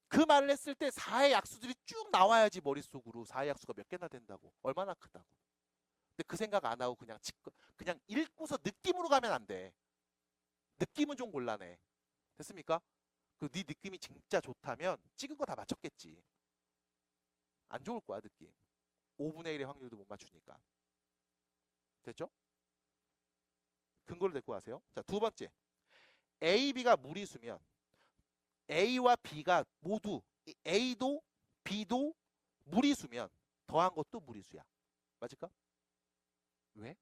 그 말을 했을 때 4의 약수들이 쭉 나와야지 머릿속으로 4의 약수가 몇 개나 된다고. 얼마나 크다고. 근데 그 생각 안 하고 그냥 읽고서 느낌으로 가면 안 돼. 느낌은 좀 곤란해. 됐습니까? 그 네 느낌이 진짜 좋다면 찍은 거 다 맞췄겠지. 안 좋을 거야 느낌. 5분의 1의 확률도 못 맞추니까. 됐죠? 근거를 데리고 가세요. 자, 두 번째. A, B가 무리수면 A와 B가 모두 A도 B도 무리수면 더한 것도 무리수야. 맞을까? 왜?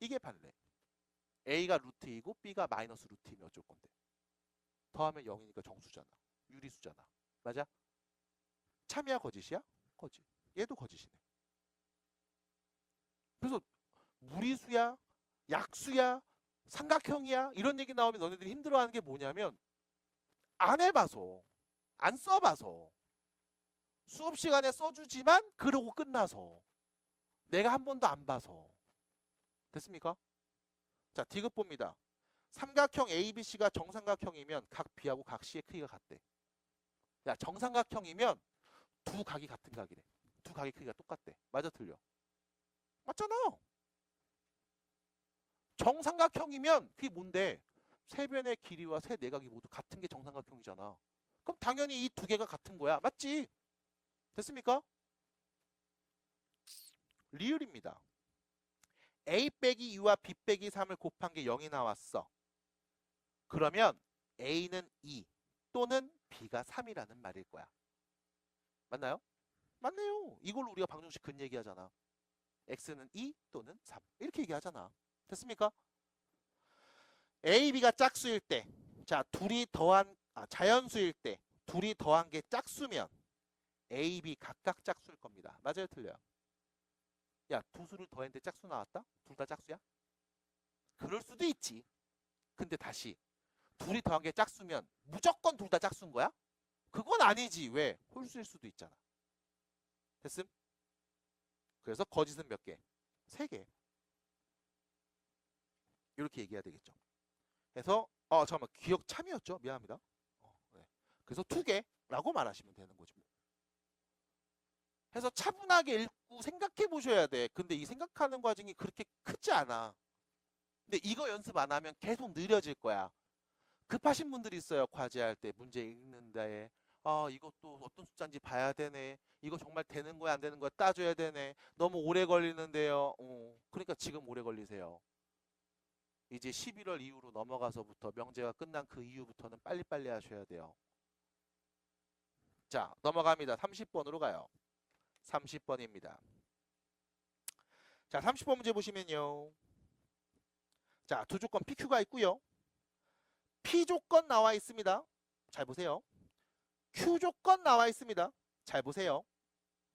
이게 판례. A가 루트 2고 B가 마이너스 루트 2면 어쩔 건데. 더하면 0이니까 정수잖아. 유리수잖아. 맞아? 참이야 거짓이야? 거짓. 얘도 거짓이네. 그래서 무리수야? 약수야? 삼각형이야? 이런 얘기 나오면 너네들이 힘들어하는 게 뭐냐면 안 해봐서, 안 써봐서, 수업 시간에 써주지만 그러고 끝나서, 내가 한 번도 안 봐서. 됐습니까? 자, 디귿 봅니다. 삼각형 ABC가 정삼각형이면 각 B하고 각 C의 크기가 같대. 야, 정삼각형이면 두 각이 같은 각이래. 두 각의 크기가 똑같대. 맞아, 틀려? 맞잖아. 정삼각형이면 그게 뭔데? 세 변의 길이와 세 내각이 모두 같은 게 정삼각형이잖아. 그럼 당연히 이 두 개가 같은 거야. 맞지? 됐습니까? 리을입니다. A 빼기 2와 B 빼기 3을 곱한 게 0이 나왔어. 그러면 A는 2 또는 B가 3이라는 말일 거야. 맞나요? 맞네요. 이걸로 우리가 방정식 근 얘기하잖아. X는 2 또는 3 이렇게 얘기하잖아. 됐습니까? A, B가 짝수일 때, 자 둘이 더한 자연수일 때 둘이 더한 게 짝수면 A, B 각각 짝수일 겁니다. 맞아요, 틀려요? 야, 두 수를 더했는데 짝수 나왔다? 둘 다 짝수야? 그럴 수도 있지. 근데 다시 둘이 더한 게 짝수면 무조건 둘 다 짝수인 거야? 그건 아니지. 왜? 홀수일 수도 있잖아. 됐음? 그래서 거짓은 몇 개? 3개. 이렇게 얘기해야 되겠죠. 그래서 잠깐만, 기억 참이었죠? 미안합니다. 네. 그래서 2개라고 말하시면 되는 거지. 해서 차분하게 읽고 생각해 보셔야 돼. 근데 이 생각하는 과정이 그렇게 크지 않아. 근데 이거 연습 안 하면 계속 느려질 거야. 급하신 분들이 있어요. 과제할 때 문제 읽는데 이것도 어떤 숫자인지 봐야 되네. 이거 정말 되는 거야 안 되는 거야 따져야 되네. 너무 오래 걸리는데요. 그러니까 지금 오래 걸리세요. 이제 11월 이후로 넘어가서부터 명제가 끝난 그 이후부터는 빨리빨리 하셔야 돼요. 자, 넘어갑니다. 30번으로 가요. 30번입니다. 자, 30번 문제 보시면요. 자, 두 조건 PQ가 있고요. P 조건 나와 있습니다. 잘 보세요. Q 조건 나와 있습니다. 잘 보세요.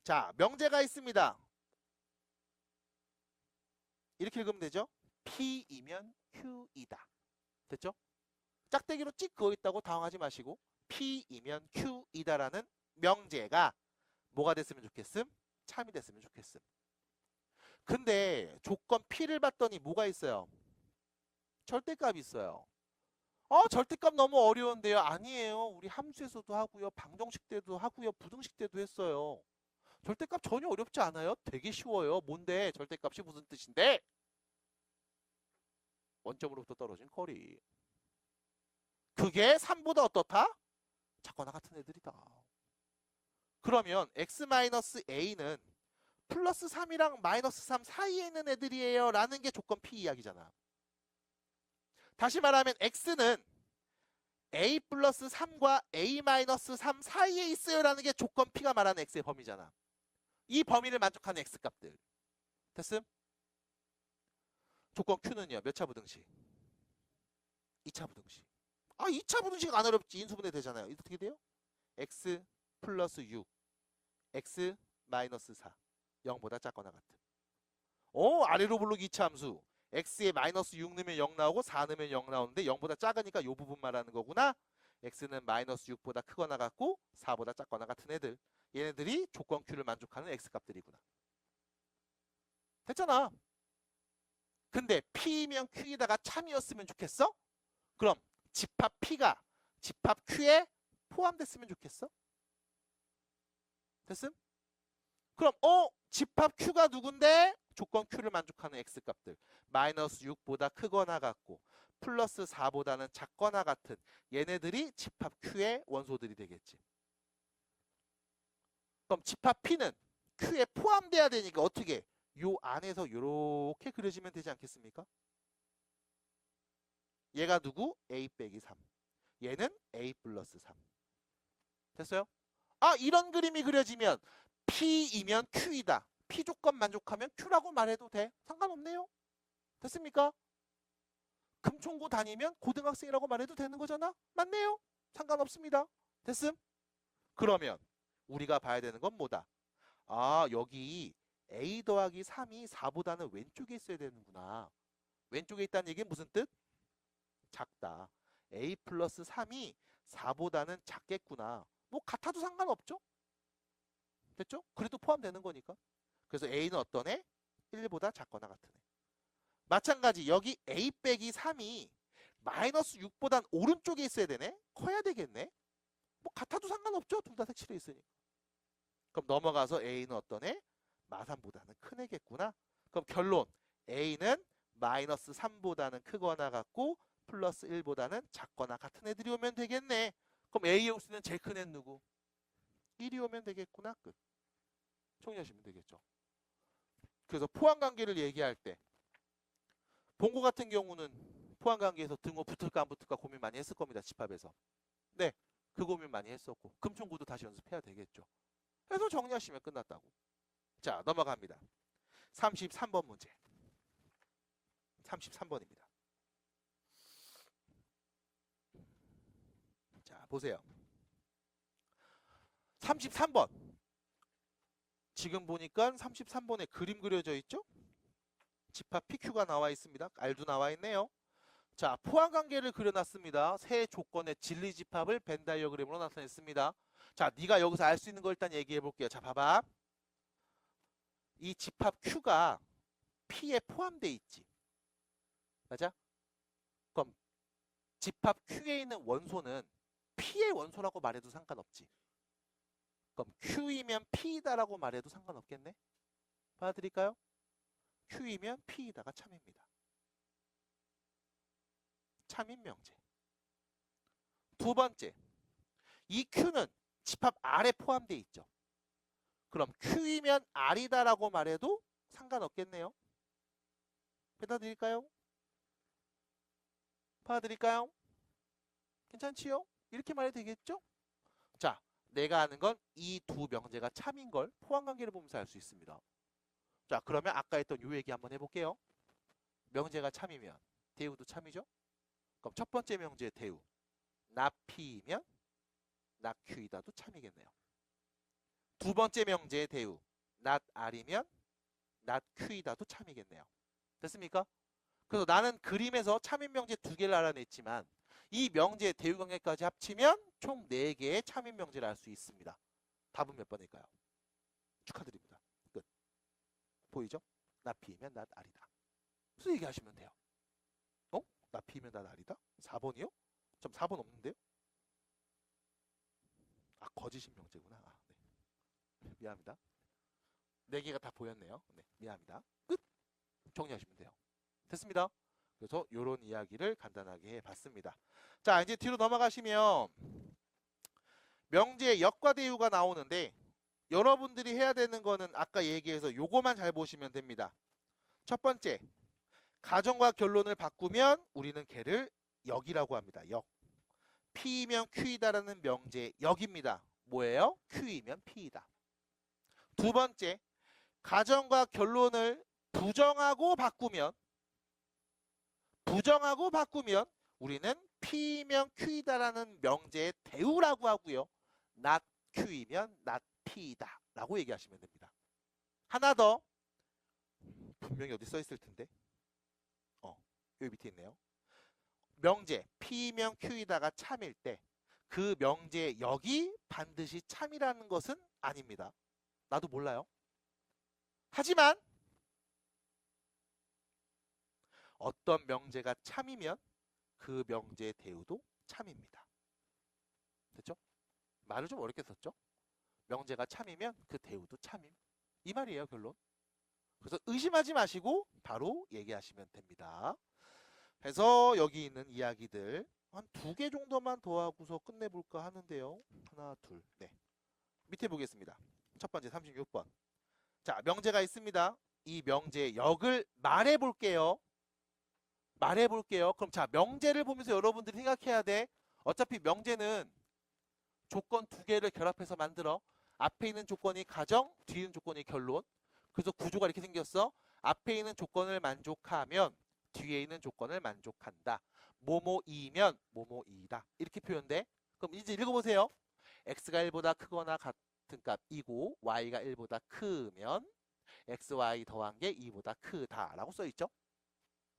자, 명제가 있습니다. 이렇게 읽으면 되죠? P이면 Q이다. 됐죠? 짝대기로 찍 그어 있다고 당황하지 마시고 P이면 Q이다라는 명제가 뭐가 됐으면 좋겠음? 참이 됐으면 좋겠음. 근데 조건 P를 봤더니 뭐가 있어요? 절대값이 있어요. 절대값 너무 어려운데요. 아니에요. 우리 함수에서도 하고요. 방정식 때도 하고요. 부등식 때도 했어요. 절대값 전혀 어렵지 않아요. 되게 쉬워요. 뭔데? 절대값이 무슨 뜻인데? 원점으로부터 떨어진 거리. 그게 3보다 어떻다? 작거나 같은 애들이다. 그러면 x-a는 플러스 3이랑 마이너스 3 사이에 있는 애들이에요. 라는 게 조건 P 이야기잖아. 다시 말하면 x는 a 플러스 3과 a 마이너스 3 사이에 있어요. 라는 게 조건 P가 말하는 x의 범위잖아. 이 범위를 만족하는 x값들. 됐음? 조건 Q는요. 몇 차 부등식? 2차 부등식. 2차 부등식 안 어렵지. 인수분해 되잖아요. 어떻게 돼요? x 플러스 6 x 마이너스 4 0보다 작거나 같은. 아래로 부르기 2차 함수. x에 마이너스 6 넣으면 0 나오고 4 넣으면 0 나오는데 0보다 작으니까 이 부분 말하는 거구나. x는 마이너스 6보다 크거나 같고 4보다 작거나 같은 애들. 얘네들이 조건 Q를 만족하는 x값들이구나. 됐잖아. 근데 P면 Q에다가 참이었으면 좋겠어? 그럼 집합 P가 집합 Q에 포함됐으면 좋겠어? 됐음? 그럼 집합 Q가 누군데? 조건 Q를 만족하는 x값들. 마이너스 6보다 크거나 같고 플러스 4보다는 작거나 같은 얘네들이 집합 Q의 원소들이 되겠지. 그럼 집합 P는 Q에 포함돼야 되니까 어떻게? 요 안에서 이렇게 그려지면 되지 않겠습니까? 얘가 누구? A 빼기 3. 얘는 A 플러스 3. 됐어요? 이런 그림이 그려지면 P이면 Q이다. P 조건 만족하면 Q라고 말해도 돼. 상관없네요. 됐습니까? 금총고 다니면 고등학생이라고 말해도 되는 거잖아? 맞네요? 상관없습니다. 됐음? 그러면 우리가 봐야 되는 건 뭐다? 아, 여기 A 더하기 3이 4보다는 왼쪽에 있어야 되는구나. 왼쪽에 있다는 얘기는 무슨 뜻? 작다. A 플러스 3이 4보다는 작겠구나. 뭐 같아도 상관없죠? 됐죠? 그래도 포함되는 거니까. 그래서 A는 어떤 애? 1보다 작거나 같은 애. 마찬가지 여기 A 빼기 3이 마이너스 6보단 오른쪽에 있어야 되네? 커야 되겠네? 뭐 같아도 상관없죠? 둘 다 색칠해 있으니까. 그럼 넘어가서 A는 어떤 애? 마3보다는 큰 애겠구나. 그럼 결론 A는 마이너스 3보다는 크거나 같고 플러스 1보다는 작거나 같은 애들이 오면 되겠네. 그럼 A의 올 수 있는 제일 큰 애는 누구? 1이 오면 되겠구나. 끝. 정리하시면 되겠죠. 그래서 포항관계를 얘기할 때 본고 같은 경우는 포항관계에서 등호 붙을까 안 붙을까 고민 많이 했을 겁니다. 집합에서. 네, 그 고민 많이 했었고 금총구도 다시 연습해야 되겠죠. 그래서 정리하시면 끝났다고. 자, 넘어갑니다. 33번 문제. 33번입니다. 자, 보세요. 33번. 지금 보니까 33번에 그림 그려져 있죠? 집합 PQ가 나와 있습니다. R도 나와 있네요. 자, 포항관계를 그려놨습니다. 세 조건의 진리집합을 벤 다이어그램으로 나타냈습니다. 자, 네가 여기서 알 수 있는 걸 일단 얘기해 볼게요. 자, 봐봐. 이 집합 Q가 P에 포함되어 있지. 맞아? 그럼 집합 Q에 있는 원소는 P의 원소라고 말해도 상관없지. 그럼 Q이면 P이다라고 말해도 상관없겠네? 봐드릴까요? Q이면 P이다가 참입니다. 참인 명제. 두 번째, 이 Q는 집합 R에 포함되어 있죠. 그럼 Q이면 R이다라고 말해도 상관없겠네요. 받아드릴까요? 받아드릴까요? 괜찮지요? 이렇게 말해도 되겠죠? 자, 내가 아는 건 이 두 명제가 참인 걸 포항관계를 보면서 알 수 있습니다. 자, 그러면 아까 했던 요 얘기 한번 해볼게요. 명제가 참이면 대우도 참이죠? 그럼 첫 번째 명제 대우 나P이면 나Q이다도 참이겠네요. 두 번째 명제의 대우 낫R이면 낫Q이다도 참이겠네요. 됐습니까? 그래서 나는 그림에서 참인 명제 두 개를 알아냈지만 이 명제의 대우 관계까지 합치면 총 4개의 참인 명제를 알 수 있습니다. 답은 몇 번일까요? 축하드립니다. 끝. 보이죠? 나P이면 낫R이다. 무슨 얘기하시면 돼요? 어? 나P이면 낫R이다? 4번이요? 좀 4번 없는데요? 아, 거짓인 명제구나. 아, 네. 미안합니다. 4개가 다 보였네요. 네, 미안합니다. 끝! 정리하시면 돼요. 됐습니다. 그래서 이런 이야기를 간단하게 해봤습니다. 자, 이제 뒤로 넘어가시면 명제의 역과 대우가 나오는데 여러분들이 해야 되는 거는 아까 얘기해서 요거만 잘 보시면 됩니다. 첫 번째, 가정과 결론을 바꾸면 우리는 걔를 역이라고 합니다. 역. P이면 Q이다라는 명제의 역입니다. 뭐예요? Q이면 P이다. 두 번째, 가정과 결론을 부정하고 바꾸면 우리는 P이면 Q이다라는 명제의 대우라고 하고요. not Q이면 not P이다 라고 얘기하시면 됩니다. 하나 더, 분명히 어디 써 있을 텐데 여기 밑에 있네요. 명제 P이면 Q이다가 참일 때 그 명제의 역이 반드시 참이라는 것은 아닙니다. 나도 몰라요. 하지만 어떤 명제가 참이면 그 명제의 대우도 참입니다. 됐죠? 말을 좀 어렵게 썼죠? 명제가 참이면 그 대우도 참임. 이 말이에요, 결론. 그래서 의심하지 마시고 바로 얘기하시면 됩니다. 그래서 여기 있는 이야기들 한 2개 정도만 더 하고서 끝내볼까 하는데요. 하나, 둘, 네. 밑에 보겠습니다. 첫 번째 36번. 자, 명제가 있습니다. 이 명제의 역을 말해볼게요. 그럼 자, 명제를 보면서 여러분들이 생각해야 돼. 어차피 명제는 조건 2개를 결합해서 만들어. 앞에 있는 조건이 가정, 뒤에 있는 조건이 결론. 그래서 구조가 이렇게 생겼어. 앞에 있는 조건을 만족하면 뒤에 있는 조건을 만족한다. 뭐뭐이면 뭐뭐이다. 이렇게 표현돼. 그럼 이제 읽어보세요. x가 1보다 크거나 같은 값이고 y가 1보다 크면 xy 더한 게 2보다 크다라고 써있죠.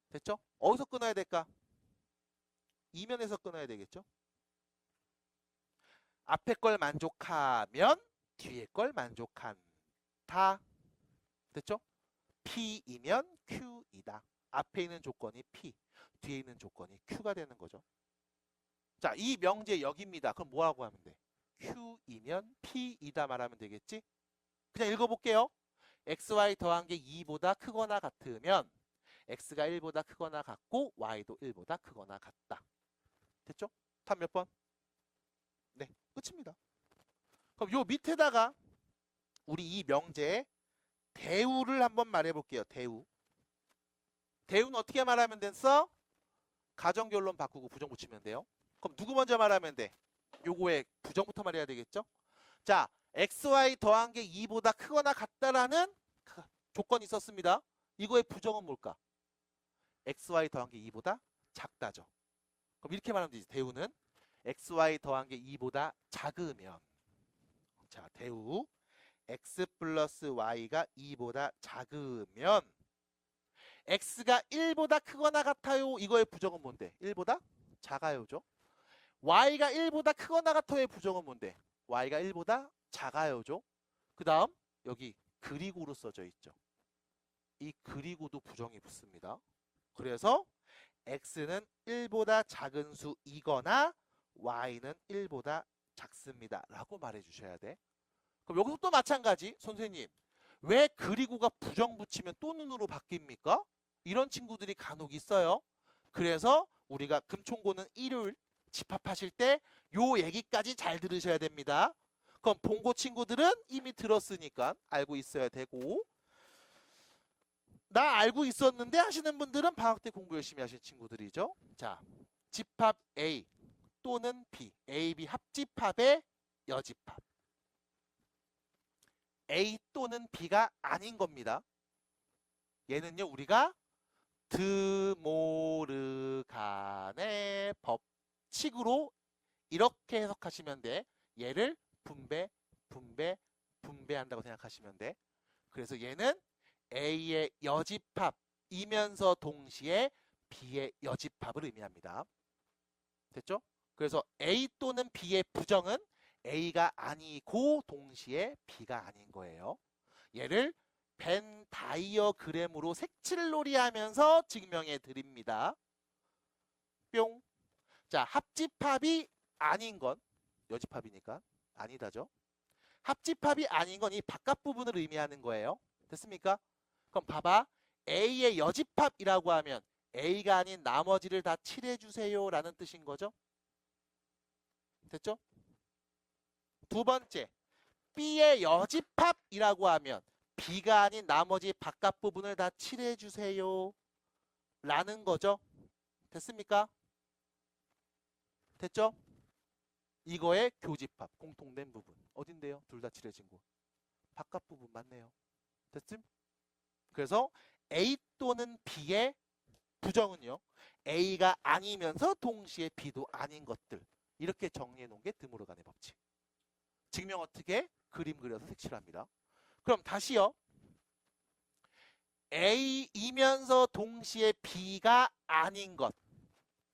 됐죠? 어디서 끊어야 될까? 이면에서 끊어야 되겠죠. 앞에 걸 만족하면 뒤에 걸 만족한다. 됐죠? P이면 Q이다. 앞에 있는 조건이 P, 뒤에 있는 조건이 Q가 되는 거죠. 자, 이 명제 여기입니다. 그럼 뭐라고 하면 돼? Q이면 P이다 말하면 되겠지? 그냥 읽어볼게요. XY 더한 게 2보다 크거나 같으면 X가 1보다 크거나 같고 Y도 1보다 크거나 같다. 됐죠? 답 몇 번? 네, 끝입니다. 그럼 요 밑에다가 우리 이 명제의 대우를 한번 말해볼게요. 대우. 대우는 어떻게 말하면 됐어? 가정결론 바꾸고 부정 붙이면 돼요. 그럼 누구 먼저 말하면 돼? 요거에 부정부터 말해야 되겠죠? 자, XY 더한 게 2보다 크거나 같다라는 조건이 있었습니다. 이거의 부정은 뭘까? XY 더한 게 2보다 작다죠. 그럼 이렇게 말하면 되지. 대우는 XY 더한 게 2보다 작으면, 자, 대우 X 플러스 Y가 2보다 작으면 X가 1보다 크거나 같아요. 이거의 부정은 뭔데? 1보다 작아요죠. Y가 1보다 크거나 같아요의 부정은 뭔데? Y가 1보다 작아요죠. 그 다음 여기 그리고로 써져 있죠. 이 그리고도 부정이 붙습니다. 그래서 X는 1보다 작은 수이거나 Y는 1보다 작습니다. 라고 말해 주셔야 돼. 그럼 여기서 또 마찬가지. 선생님, 왜 그리고가 부정 붙이면 또는으로 바뀝니까? 이런 친구들이 간혹 있어요. 그래서 우리가 금총고는 일요일 집합하실 때 요 얘기까지 잘 들으셔야 됩니다. 그럼 본고 친구들은 이미 들었으니까 알고 있어야 되고, 나 알고 있었는데 하시는 분들은 방학 때 공부 열심히 하신 친구들이죠. 자, 집합 A 또는 B, A, B 합집합의 여집합. A 또는 B가 아닌 겁니다. 얘는요, 우리가 드모르간의 법칙으로 이렇게 해석하시면 돼. 얘를 분배한다고 생각하시면 돼. 그래서 얘는 A의 여집합이면서 동시에 B의 여집합을 의미합니다. 됐죠? 그래서 A 또는 B의 부정은 A가 아니고 동시에 B가 아닌 거예요. 얘를 벤 다이어그램으로 색칠놀이 하면서 증명해 드립니다. 뿅. 자, 합집합이 아닌 건 여집합이니까 아니다죠. 합집합이 아닌 건 이 바깥 부분을 의미하는 거예요. 됐습니까? 그럼 봐봐. A의 여집합이라고 하면 A가 아닌 나머지를 다 칠해주세요 라는 뜻인 거죠. 됐죠? 두 번째, B의 여집합이라고 하면 B가 아닌 나머지 바깥 부분을 다 칠해주세요 라는 거죠. 됐습니까? 됐죠? 이거의 교집합, 공통된 부분 어딘데요? 둘 다 칠해진 곳. 바깥 부분 맞네요. 됐음? 그래서 A 또는 B의 부정은요, A가 아니면서 동시에 B도 아닌 것들, 이렇게 정리해 놓은 게 드모르간의 법칙. 증명 어떻게? 그림 그려서 색칠합니다. 그럼 다시요. A이면서 동시에 B가 아닌 것.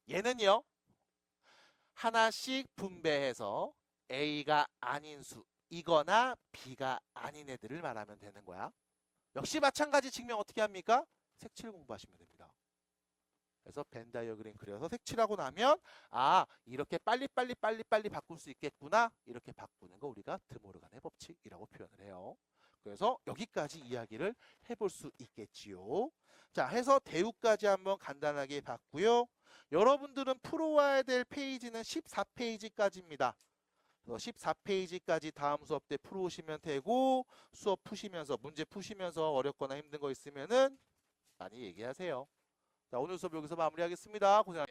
얘는요, 하나씩 분배해서 A가 아닌 수이거나 B가 아닌 애들을 말하면 되는 거야. 역시 마찬가지 증명 어떻게 합니까? 색칠 공부하시면 됩니다. 그래서 벤 다이어그램 그려서 색칠하고 나면 아, 이렇게 빨리 바꿀 수 있겠구나. 이렇게 바꾸는 거 우리가 드모르간의 법칙이라고 표현을 해요. 그래서 여기까지 이야기를 해볼 수 있겠지요. 자, 해서 대우까지 한번 간단하게 봤고요. 여러분들은 풀어와야 될 페이지는 14페이지까지입니다. 14페이지까지 다음 수업 때 풀어오시면 되고, 수업 푸시면서 문제 푸시면서 어렵거나 힘든 거 있으면은 많이 얘기하세요. 자, 오늘 수업 여기서 마무리하겠습니다. 고생하셨습니다.